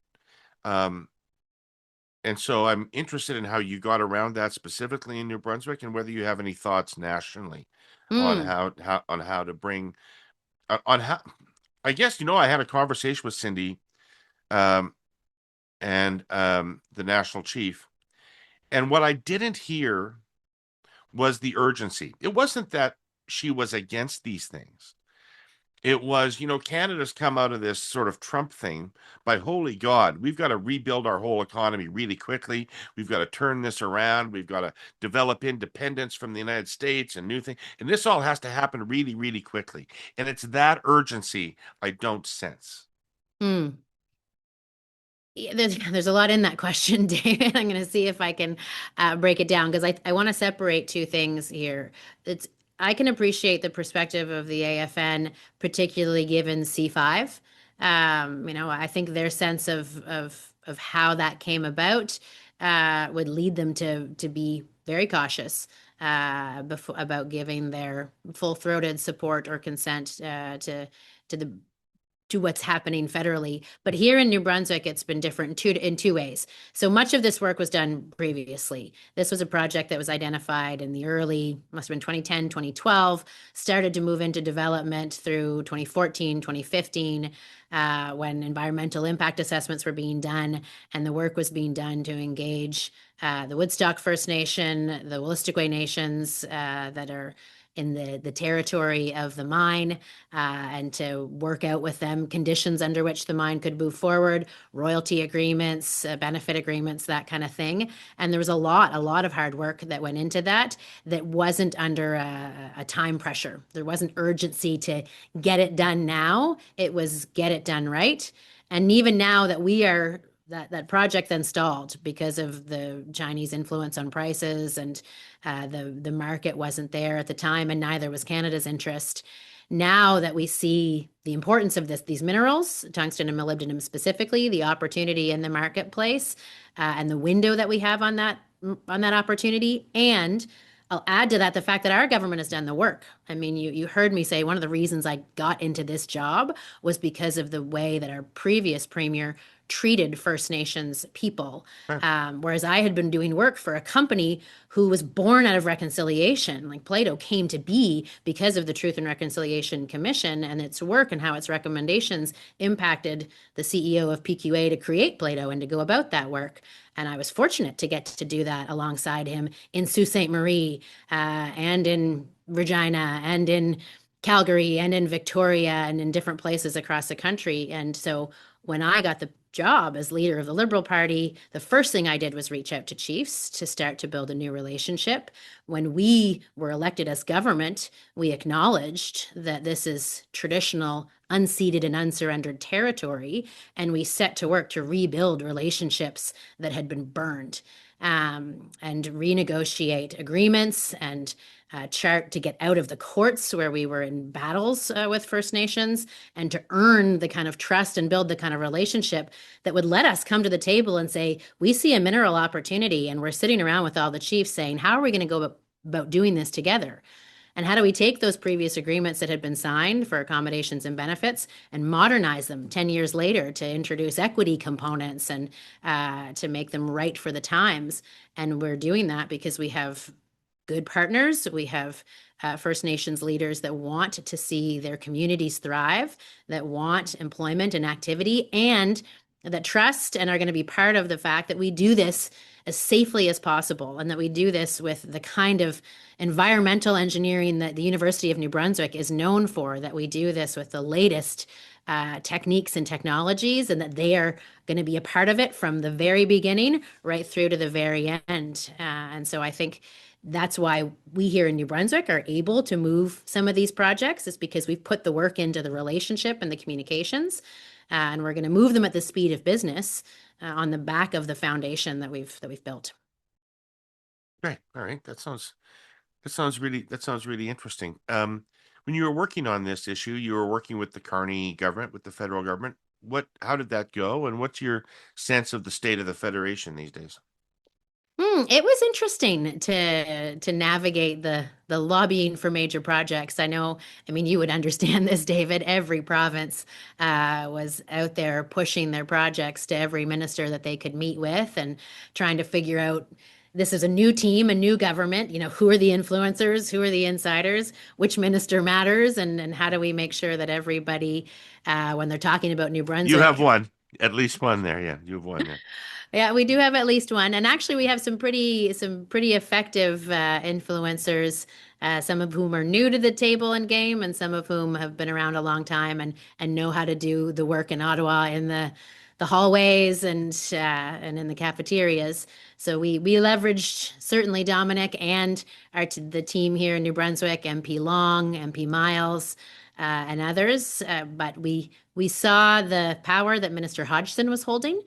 And so I'm interested in how you got around that specifically in New Brunswick, and whether you have any thoughts nationally on how to bring on how. I guess I had a conversation with Cindy, and the national chief. And what I didn't hear was the urgency. It wasn't that she was against these things. It was, Canada's come out of this sort of Trump thing by holy God, we've got to rebuild our whole economy really quickly. We've got to turn this around. We've got to develop independence from the United States and new things. And this all has to happen really, really quickly. And it's that urgency I don't sense. Hmm. Yeah, there's a lot in that question, David. I'm going to see if I can break it down because I want to separate two things here. It's I can appreciate the perspective of the AFN, particularly given C5. I think their sense of how that came about would lead them to be very cautious about giving their full-throated support or consent to what's happening federally. But here in New Brunswick, it's been different in two ways. So much of this work was done previously. This was a project that was identified in the early, must have been 2010, 2012, started to move into development through 2014, 2015, when environmental impact assessments were being done and the work was being done to engage the Woodstock First Nation, the Wolastoqey Nations that are in the territory of the mine, and to work out with them conditions under which the mine could move forward, royalty agreements, benefit agreements, that kind of thing. And there was a lot of hard work that went into that wasn't under a time pressure. There wasn't urgency to get it done now. It was get it done right. And even now that we are that project then stalled because of the Chinese influence on prices, and the market wasn't there at the time, and neither was Canada's interest. Now that we see the importance of these minerals, tungsten and molybdenum specifically, the opportunity in the marketplace, and the window that we have on that opportunity, and I'll add to that the fact that our government has done the work. I mean, you heard me say one of the reasons I got into this job was because of the way that our previous premier treated First Nations people. Whereas I had been doing work for a company who was born out of reconciliation. Like Plato came to be because of the Truth and Reconciliation Commission and its work and how its recommendations impacted the CEO of PQA to create Plato and to go about that work. And I was fortunate to get to do that alongside him in Sault Ste. Marie, and in Regina, and in Calgary, and in Victoria, and in different places across the country. And so when I got the job as leader of the Liberal Party, the first thing I did was reach out to chiefs to start to build a new relationship. When we were elected as government, we acknowledged that this is traditional, unceded and unsurrendered territory, and we set to work to rebuild relationships that had been burned, and renegotiate agreements and chart to get out of the courts where we were in battles with First Nations, and to earn the kind of trust and build the kind of relationship that would let us come to the table and say, we see a mineral opportunity, and we're sitting around with all the chiefs saying, how are we going to go about doing this together? And how do we take those previous agreements that had been signed for accommodations and benefits and modernize them 10 years later to introduce equity components and to make them right for the times? And we're doing that because we have good partners. We have First Nations leaders that want to see their communities thrive, that want employment and activity, and that trust and are going to be part of the fact that we do this as safely as possible, and that we do this with the kind of environmental engineering that the University of New Brunswick is known for, that we do this with the latest techniques and technologies, and that they are going to be a part of it from the very beginning right through to the very end. And so I think that's why we here in New Brunswick are able to move some of these projects, is because we've put the work into the relationship and the communications, and we're going to move them at the speed of business on the back of the foundation that we've built. Right. All right. That sounds really interesting. When you were working on this issue, you were working with the Carney government, with the federal government. How did that go? And what's your sense of the state of the Federation these days? It was interesting to navigate the lobbying for major projects. I mean, you would understand this, David. Every province was out there pushing their projects to every minister that they could meet with, and trying to figure out, this is a new team, a new government, who are the influencers, who are the insiders, which minister matters, and how do we make sure that everybody, when they're talking about New Brunswick. You have one. At least one there. Yeah, you have one there. Yeah, we do have at least one, and actually, we have some pretty effective influencers. Some of whom are new to the table and game, and some of whom have been around a long time and know how to do the work in Ottawa in the hallways and in the cafeterias. So we leveraged certainly Dominic and the team here in New Brunswick, MP Long, MP Miles, and others. But we saw the power that Minister Hodgson was holding,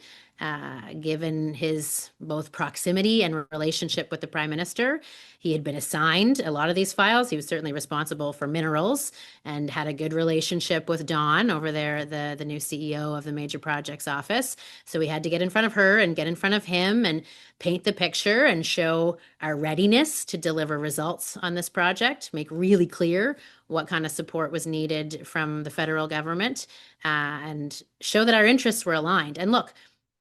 given his both proximity and relationship with the Prime Minister. He had been assigned a lot of these files. He was certainly responsible for minerals and had a good relationship with Dawn over there, the new CEO of the Major Projects Office. So we had to get in front of her and get in front of him and paint the picture and show our readiness to deliver results on this project, make really clear what kind of support was needed from the federal government, and show that our interests were aligned. And look,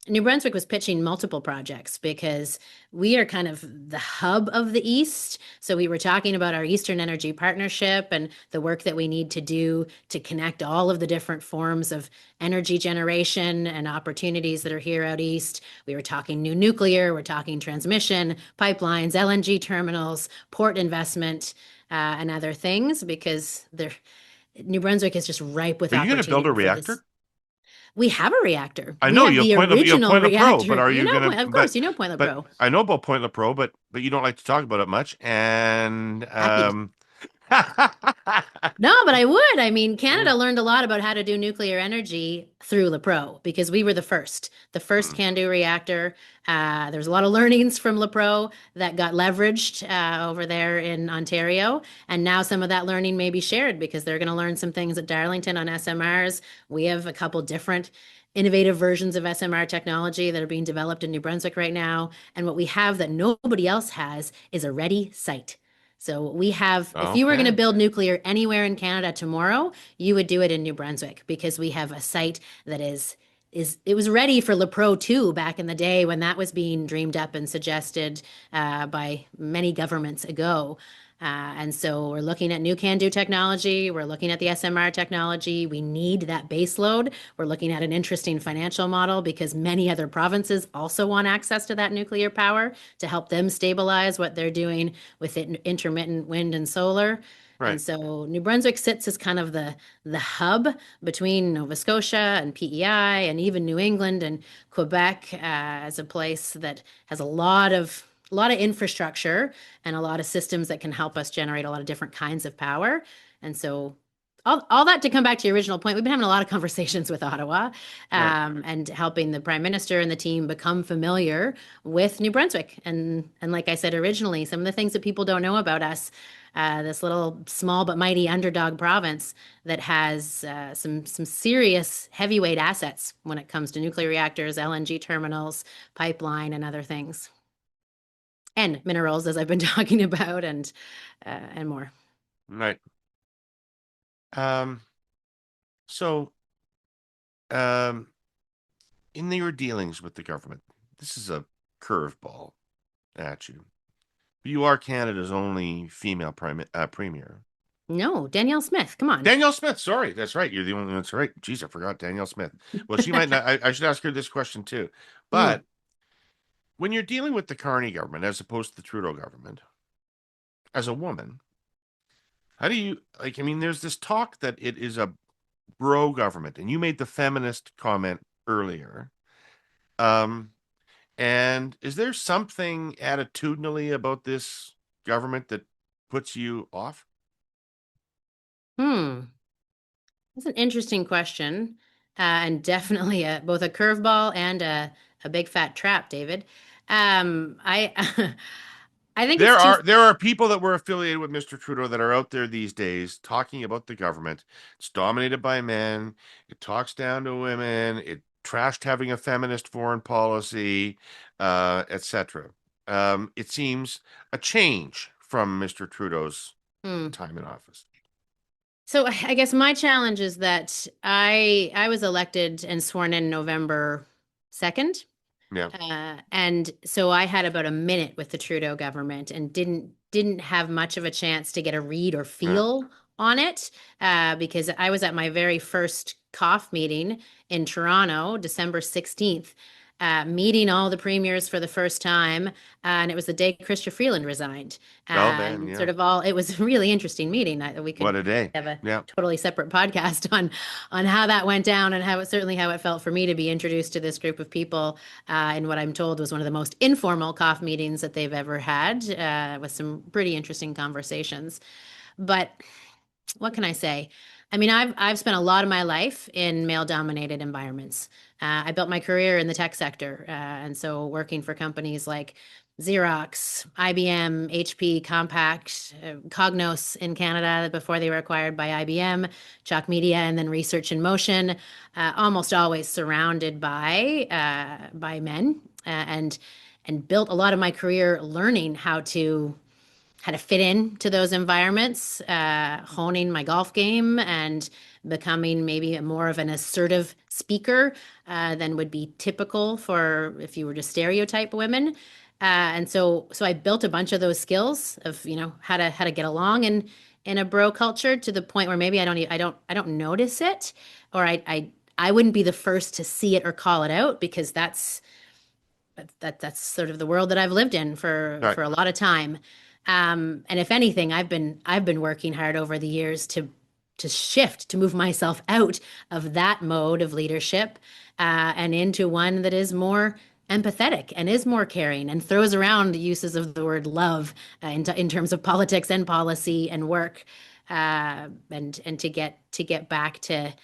New Brunswick was pitching multiple projects because we are kind of the hub of the East. So we were talking about our Eastern Energy Partnership and the work that we need to do to connect all of the different forms of energy generation and opportunities that are here out East. We were talking new nuclear, we're talking transmission, pipelines, LNG terminals, port investment, and other things because New Brunswick is just ripe with Are you going to build a opportunity for this. reactor? We have a reactor. I We know have you have the Point original Le Pro, but reactor. are You you know, going to? of course, you know Point Le But Pro. I know about Point Le Pro, but you don't like to talk about it much. And Happy to. No, but I would. I mean, Canada learned a lot about how to do nuclear energy through LaPro because we were the first CANDU reactor. There's a lot of learnings from LaPro that got leveraged over there in Ontario. And now some of that learning may be shared because they're going to learn some things at Darlington on SMRs. We have a couple different innovative versions of SMR technology that are being developed in New Brunswick right now. And what we have that nobody else has is a ready site. So we have, if you were going to Okay. build nuclear anywhere in Canada tomorrow, you would do it in New Brunswick because we have a site that it was ready for LaPro 2 back in the day when that was being dreamed up and suggested by many governments ago. And so we're looking at new CANDU technology. We're looking at the SMR technology. We need that base load. We're looking at an interesting financial model because many other provinces also want access to that nuclear power to help them stabilize what they're doing with intermittent wind and solar. And Right. so New Brunswick sits as kind of the hub between Nova Scotia and PEI and even New England and Quebec, as a place that has a lot of infrastructure and a lot of systems that can help us generate a lot of different kinds of power. And so all that to come back to your original point, we've been having a lot of conversations with Ottawa, Right. and helping the Prime Minister and the team become familiar with New Brunswick. And like I said originally, some of the things that people don't know about us, this little small but mighty underdog province that has some serious heavyweight assets when it comes to nuclear reactors, LNG terminals, pipeline, and other things, and minerals, as I've been talking about, and more. Right. Um. So, um, in your dealings with the government, this is a curveball at you. You are Canada's only female premier. No, Danielle Smith, come on. Danielle Smith. Sorry, that's right. You're the only one. That's right. Jeez, I forgot Danielle Smith. Well, she might not. I should ask her this question too. Mm. But when you're dealing with the Carney government as opposed to the Trudeau government, as a woman, how do you like? I mean, there's this talk that it is a bro government, and you made the feminist comment earlier. Um, and is there something attitudinally about this government that puts you off? Hmm. That's an interesting question, and definitely both a curveball and a big fat trap, David. I I think There it's two. are there are people that were affiliated with Mr. Trudeau that are out there these days talking about the government. It's dominated by men. It talks down to women. It trashed having a feminist foreign policy, etc. It seems a change from Mr. Trudeau's Hmm. time in office. So I guess my challenge is that I was elected and sworn in November 2nd. Yeah. And so I had about a minute with the Trudeau government and didn't have much of a chance to get a read or Yeah. feel on it, because I was at my very first COF meeting in Toronto, December 16th, meeting all the premiers for the first time. And it was the day Chrystia Freeland resigned. Oh, man, And yeah. sort of it was a really interesting meeting. We could What a day. have a Yeah. totally separate podcast on how that went down and how it felt for me to be introduced to this group of people in what I'm told was one of the most informal COF meetings that they've ever had, with some pretty interesting conversations. But what can I say? I mean, I've spent a lot of my life in male-dominated environments. I built my career in the tech sector, and so working for companies like Xerox, IBM, HP, Compaq, Cognos in Canada before they were acquired by IBM, Chalk Media, and then Research in Motion. Almost always surrounded by men, and built a lot of my career learning how to fit into those environments, honing my golf game and becoming maybe more of an assertive speaker than would be typical for if you were to stereotype women. And so I built a bunch of those skills of, how to get along in a bro culture, to the point where maybe I don't notice it, or I wouldn't be the first to see it or call it out, because that's sort of the world that I've lived in Right. for a lot of time. And if anything, I've been working hard over the years to shift, to move myself out of that mode of leadership, and into one that is more empathetic and is more caring and throws around the uses of the word love in terms of politics and policy and work, and to get back to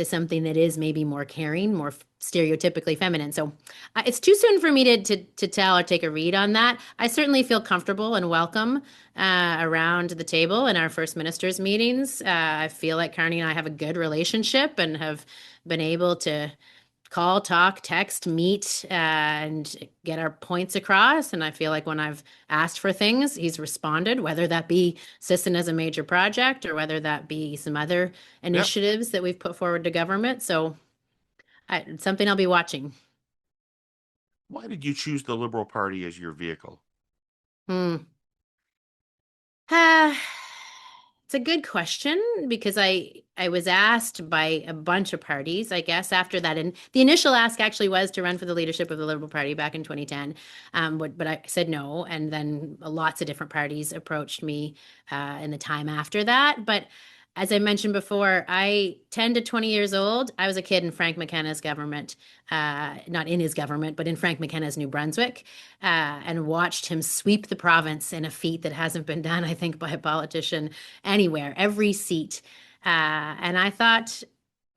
something that is maybe more caring, more stereotypically feminine. So it's too soon for me to tell or take a read on that. I certainly feel comfortable and welcome around the table in our First Ministers meetings. I feel like Carney and I have a good relationship and have been able to call, talk, text, meet, and get our points across. And I feel like when I've asked for things, he's responded, whether that be Sisson as a major project or whether that be some other initiatives that we've put forward to government. So it's something I'll be watching. Why did you choose the Liberal Party as your vehicle? It's a good question, because I was asked by a bunch of parties, I guess, after that. And the initial ask actually was to run for the leadership of the Liberal Party back in 2010. But I said no. And then lots of different parties approached me in the time after that. But as I mentioned before, 10 to 20 years old, I was a kid in Frank McKenna's government, not in his government, but in Frank McKenna's New Brunswick, and watched him sweep the province in a feat that hasn't been done, I think, by a politician anywhere, every seat. And I thought,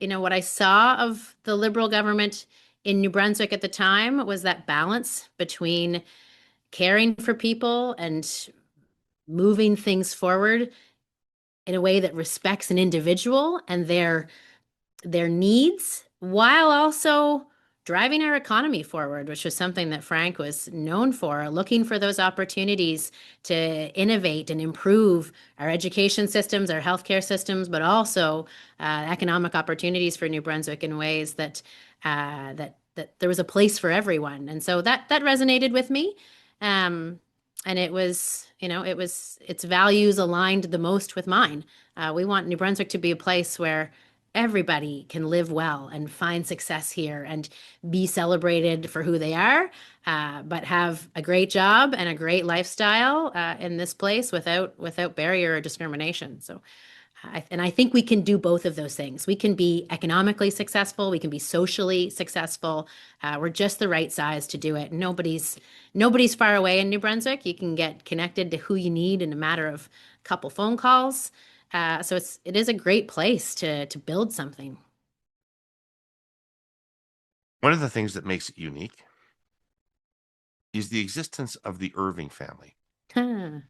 what I saw of the Liberal government in New Brunswick at the time was that balance between caring for people and moving things forward in a way that respects an individual and their needs, while also driving our economy forward, which was something that Frank was known for, looking for those opportunities to innovate and improve our education systems, our healthcare systems, but also economic opportunities for New Brunswick in ways that there was a place for everyone. And so that resonated with me. And it was, its values aligned the most with mine. We want New Brunswick to be a place where everybody can live well and find success here and be celebrated for who they are, but have a great job and a great lifestyle in this place without barrier or discrimination. So, I think we can do both of those things. We can be economically successful. We can be socially successful. We're just the right size to do it. Nobody's far away in New Brunswick. You can get connected to who you need in a matter of a couple phone calls. So it is a great place to build something. One of the things that makes it unique is the existence of the Irving family. No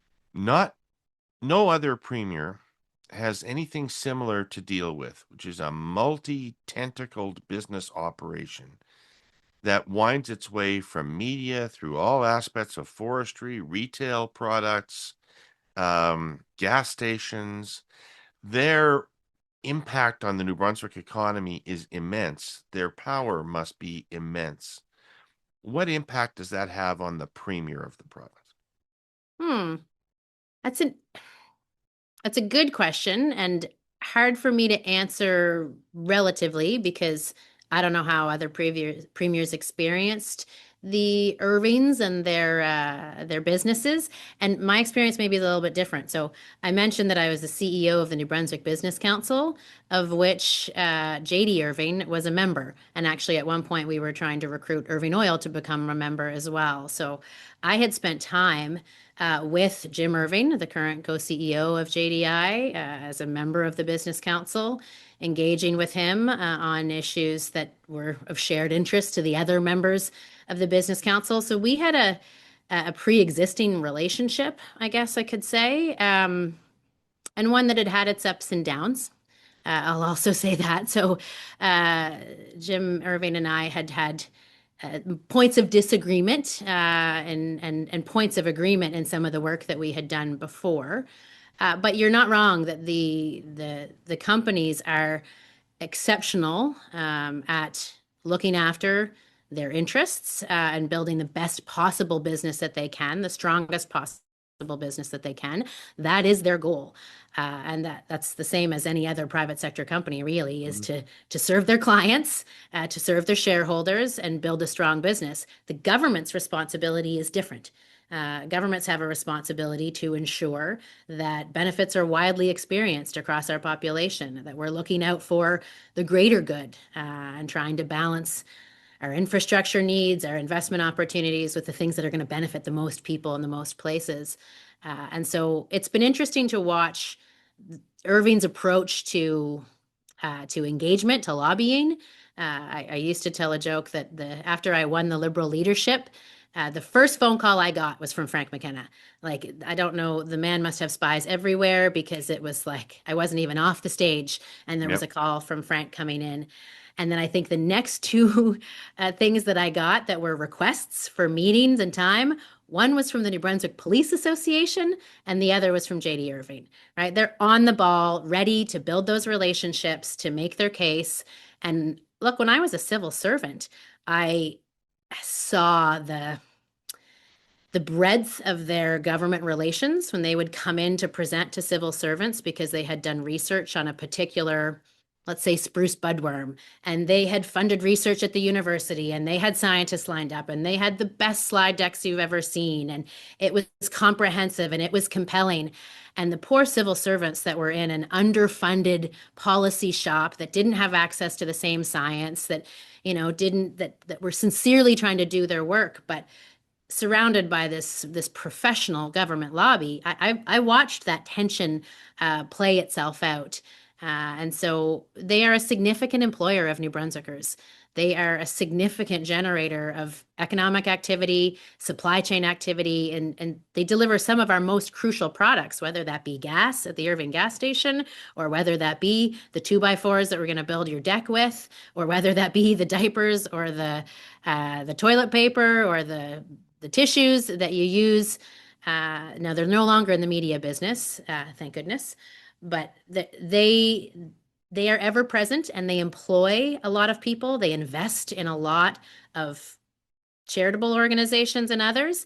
other premier has anything similar to deal with, which is a multi-tentacled business operation that winds its way from media through all aspects of forestry, retail products, gas stations. Their impact on the New Brunswick economy is immense. Their power must be immense. What impact does that have on the premier of the province? That's a good question. And hard for me to answer relatively because I don't know how other premiers experienced the Irvings and their businesses, and my experience may be a little bit different. So I mentioned that I was the CEO of the New Brunswick Business Council, of which JD Irving was a member, and actually at one point we were trying to recruit Irving Oil to become a member as well. So I had spent time with Jim Irving, the current co-CEO of JDI, as a member of the Business Council, engaging with him on issues that were of shared interest to the other members of the Business Council. So we had a pre-existing relationship, I guess I could say, and one that had its ups and downs. I'll also say that. So Jim Irving and I had points of disagreement and points of agreement in some of the work that we had done before. But you're not wrong that the companies are exceptional at looking after their interests and building the best possible business that they can, the strongest possible business that they can. That is their goal. And that's the same as any other private sector company, really, is to serve their clients, to serve their shareholders, and build a strong business. The government's responsibility is different. Governments have a responsibility to ensure that benefits are widely experienced across our population, that we're looking out for the greater good and trying to balance our infrastructure needs, our investment opportunities with the things that are going to benefit the most people in the most places. And so it's been interesting to watch Irving's approach to engagement, to lobbying. I used to tell a joke that after I won the Liberal leadership, the first phone call I got was from Frank McKenna. Like, I don't know, the man must have spies everywhere, because it was like I wasn't even off the stage and there was a call from Frank coming in. And then I think the next two things that I got that were requests for meetings and time, one was from the New Brunswick Police Association and the other was from JD Irving, right? They're on the ball, ready to build those relationships, to make their case. And look, when I was a civil servant, I saw the breadth of their government relations when they would come in to present to civil servants because they had done research on a particular, let's say, spruce budworm, and they had funded research at the university, and they had scientists lined up, and they had the best slide decks you've ever seen, and it was comprehensive and it was compelling. And the poor civil servants that were in an underfunded policy shop that didn't have access to the same science, that that were sincerely trying to do their work, but surrounded by this professional government lobby, I watched that tension play itself out. And so they are a significant employer of New Brunswickers. They are a significant generator of economic activity, supply chain activity, and they deliver some of our most crucial products, whether that be gas at the Irving gas station, or whether that be the 2x4s that we're going to build your deck with, or whether that be the diapers or the toilet paper or the tissues that you use. Now, they're no longer in the media business, thank goodness, but they are ever present and they employ a lot of people. They invest in a lot of charitable organizations and others.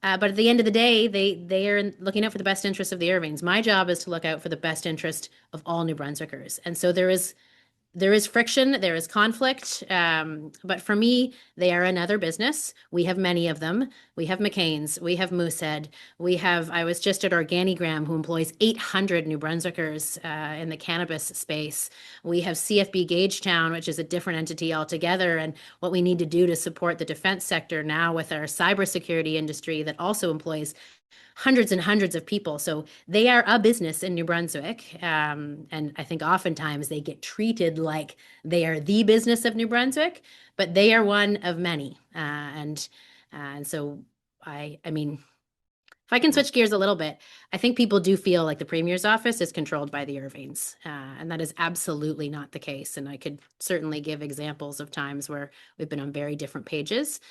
But at the end of the day, they are looking out for the best interest of the Irvings. My job is to look out for the best interest of all New Brunswickers. And so there is friction, there is conflict, but for me, they are another business. We have many of them. We have McCain's, we have Moosehead, I was just at Organigram, who employs 800 New Brunswickers in the cannabis space. We have CFB Gagetown, which is a different entity altogether, and what we need to do to support the defense sector now with our cybersecurity industry that also employs hundreds and hundreds of people. So they are a business in New Brunswick. And I think oftentimes they get treated like they are the business of New Brunswick, but they are one of many. And so I mean, if I can switch gears a little bit, I think people do feel like the Premier's office is controlled by the Irvings. And that is absolutely not the case. And I could certainly give examples of times where we've been on very different pages.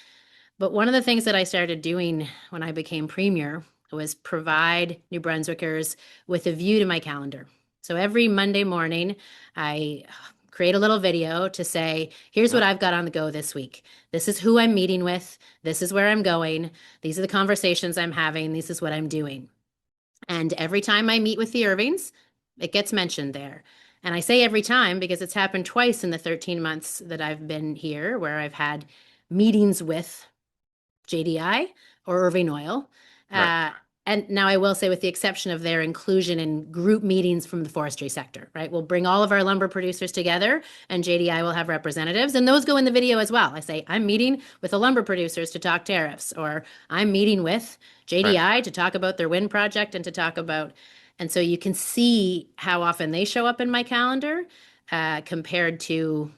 But one of the things that I started doing when I became Premier was provide New Brunswickers with a view to my calendar. So every Monday morning, I create a little video to say, here's what I've got on the go this week. This is who I'm meeting with. This is where I'm going. These are the conversations I'm having. This is what I'm doing. And every time I meet with the Irvings, It gets mentioned there. And I say every time because it's happened twice in the 13 months that I've been here where I've had meetings with JDI or Irving Oil. Right. And now I will say, with the exception of their inclusion in group meetings from the forestry sector, right? We'll bring all of our lumber producers together and JDI will have representatives, and those go in the video as well. I say, I'm meeting with the lumber producers to talk tariffs, or I'm meeting with JDI to talk about their wind project and to talk about, and so you can see how often they show up in my calendar compared to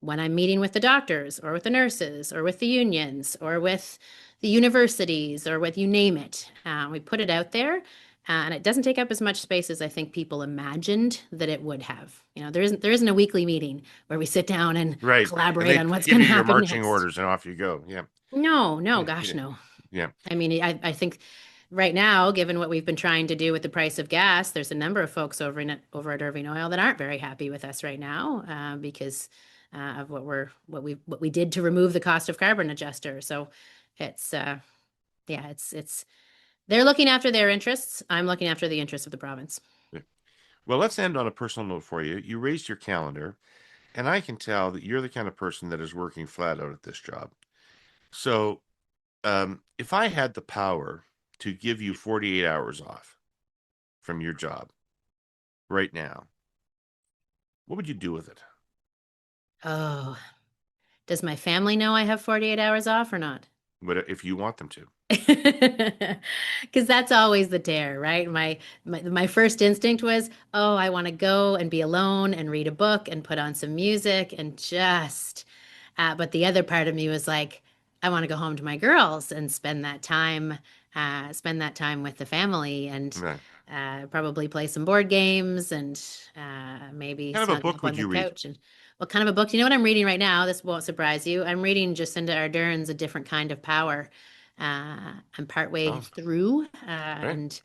when I'm meeting with the doctors or with the nurses or with the unions or with the universities or with you name it. We put it out there, and it doesn't take up as much space as I think people imagined that it would have. You know, there isn't a weekly meeting where we sit down and Right. And collaborate they on what's give going to you your happen marching next. orders and off you go. Yeah. No, no, Yeah. gosh, Yeah. no. Yeah. I mean, I think right now, given what we've been trying to do with the price of gas, there's a number of folks over at Irving Oil that aren't very happy with us right now because of what we did to remove the cost of carbon adjuster. So it's yeah, it's they're looking after their interests. I'm looking after the interests of the province. Yeah. Well, let's end on a personal note for you. You raised your calendar, and I can tell that you're the kind of person that is working flat out at this job. So, if I had the power to give you 48 hours off from your job right now, what would you do with it? Oh, does my family know I have 48 hours off or not? What if you want them to? Because that's always the dare, right? My first instinct was, oh, I want to go and be alone and read a book and put on some music and just. But the other part of me was like, I want to go home to my girls and spend that time with the family and Right. probably play some board games and maybe What kind of a snuggle book up on would the you read? couch. And what kind of a book? You know what I'm reading right now? This won't surprise you. I'm reading Jacinda Ardern's A Different Kind of Power. I'm partway Oh, through, right. and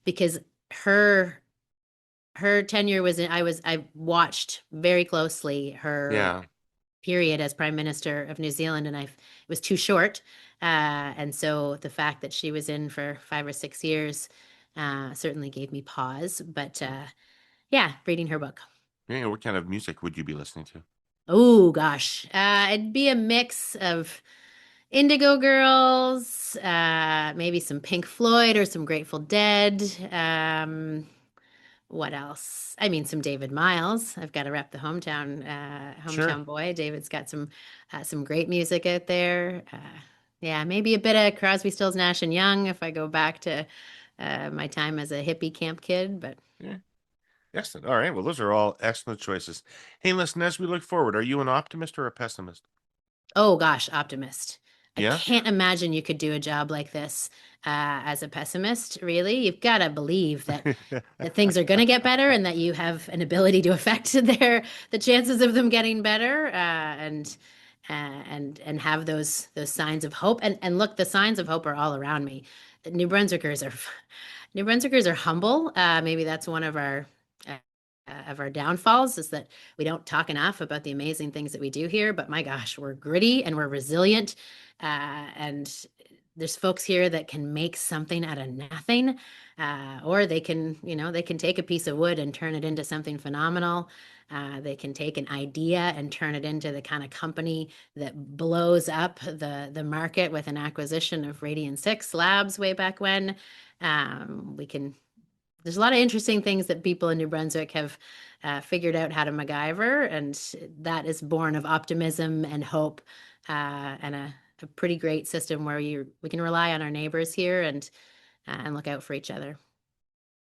because her tenure I watched very closely her Yeah. period as Prime Minister of New Zealand, and it was too short. And so the fact that she was in for 5 or 6 years certainly gave me pause. But yeah, reading her book. Yeah. What kind of music would you be listening to? Oh gosh, it'd be a mix of Indigo Girls, maybe some Pink Floyd or some Grateful Dead. What else? I mean, some David Miles. I've got to rep the Sure. hometown boy. David's got some great music out there. Yeah, maybe a bit of Crosby, Stills, Nash and Young if I go back to my time as a hippie camp kid. But Yeah. Excellent. All right. Well, those are all excellent choices. Hey, listen, as we look forward, are you an optimist or a pessimist? oh gosh, optimist. I Yeah. can't imagine you could do a job like this as a pessimist. Really, you've got to believe that things are going to get better and that you have an ability to affect the chances of them getting better and have those signs of hope and look, the signs of hope are all around me. New Brunswickers are New Brunswickers are humble. Maybe that's one of our downfalls is that we don't talk enough about the amazing things that we do here. But my gosh, we're gritty and we're resilient, and there's folks here that can make something out of nothing, or they can take a piece of wood and turn it into something phenomenal. They can take an idea and turn it into the kind of company that blows up the market with an acquisition of Radian 6 Labs way back when. We can There's a lot of interesting things that people in New Brunswick have figured out how to MacGyver, and that is born of optimism and hope, and a pretty great system where we can rely on our neighbors here and look out for each other.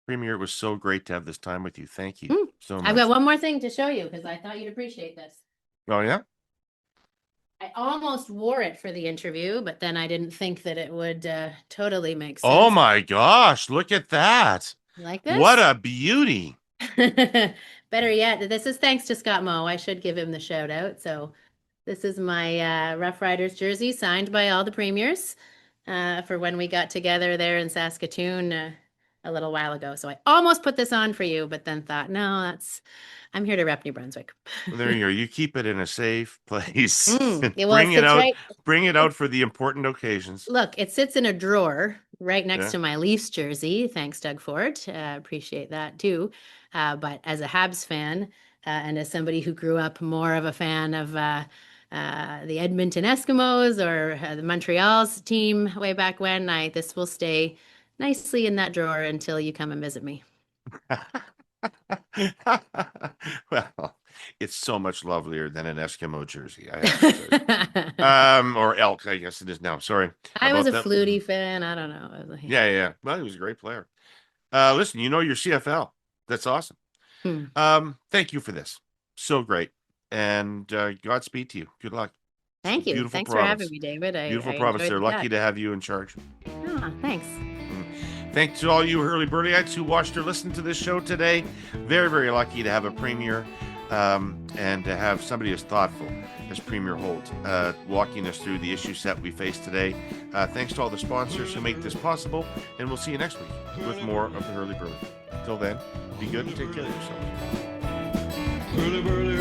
Premier, it was so great to have this time with you. Thank you Mm. so I've got much. one more thing to show you because I thought you'd appreciate this. Oh, yeah? I almost wore it for the interview, but then I didn't think that it would totally make Oh, sense. my gosh. Look at that. You like What this? a beauty. Better yet, this is thanks to Scott Moe. I should give him the shout out. So this is my Rough Riders jersey signed by all the premiers for when we got together there in Saskatoon a little while ago. So I almost put this on for you, but then thought, no, I'm here to rep New Brunswick. There you go. You keep it in a safe place. And It bring it sits out. right. Bring it out for the important occasions. Look, it sits in a drawer right next Yeah. to my Leafs jersey. Thanks, Doug Ford. Appreciate that too. But as a Habs fan, and as somebody who grew up more of a fan of the Edmonton Eskimos or the Montreal's team way back when, this will stay nicely in that drawer until you come and visit me. Well, it's so much lovelier than an Eskimo jersey. I have to say. Or elk, I guess it is now. Sorry. I was a about that. Flutie fan. I don't know. I was like, Yeah. Well, he was a great player. Listen, you know your CFL. That's awesome. Thank you for this. So great. And Godspeed to you. Good luck. Thank you. Beautiful Thanks province. for having me, David. Beautiful I province. enjoyed They're the lucky chat. to have you in charge. Oh, thanks. Thanks to all you Herle Burly-ites who watched or listened to this show today. Very, very lucky to have a premier and to have somebody as thoughtful as Premier Holt walking us through the issue set we face today. Thanks to all the sponsors who make this possible, and we'll see you next week with more of the Herle Burly. Till then, be good and take care of yourselves. Herle Burly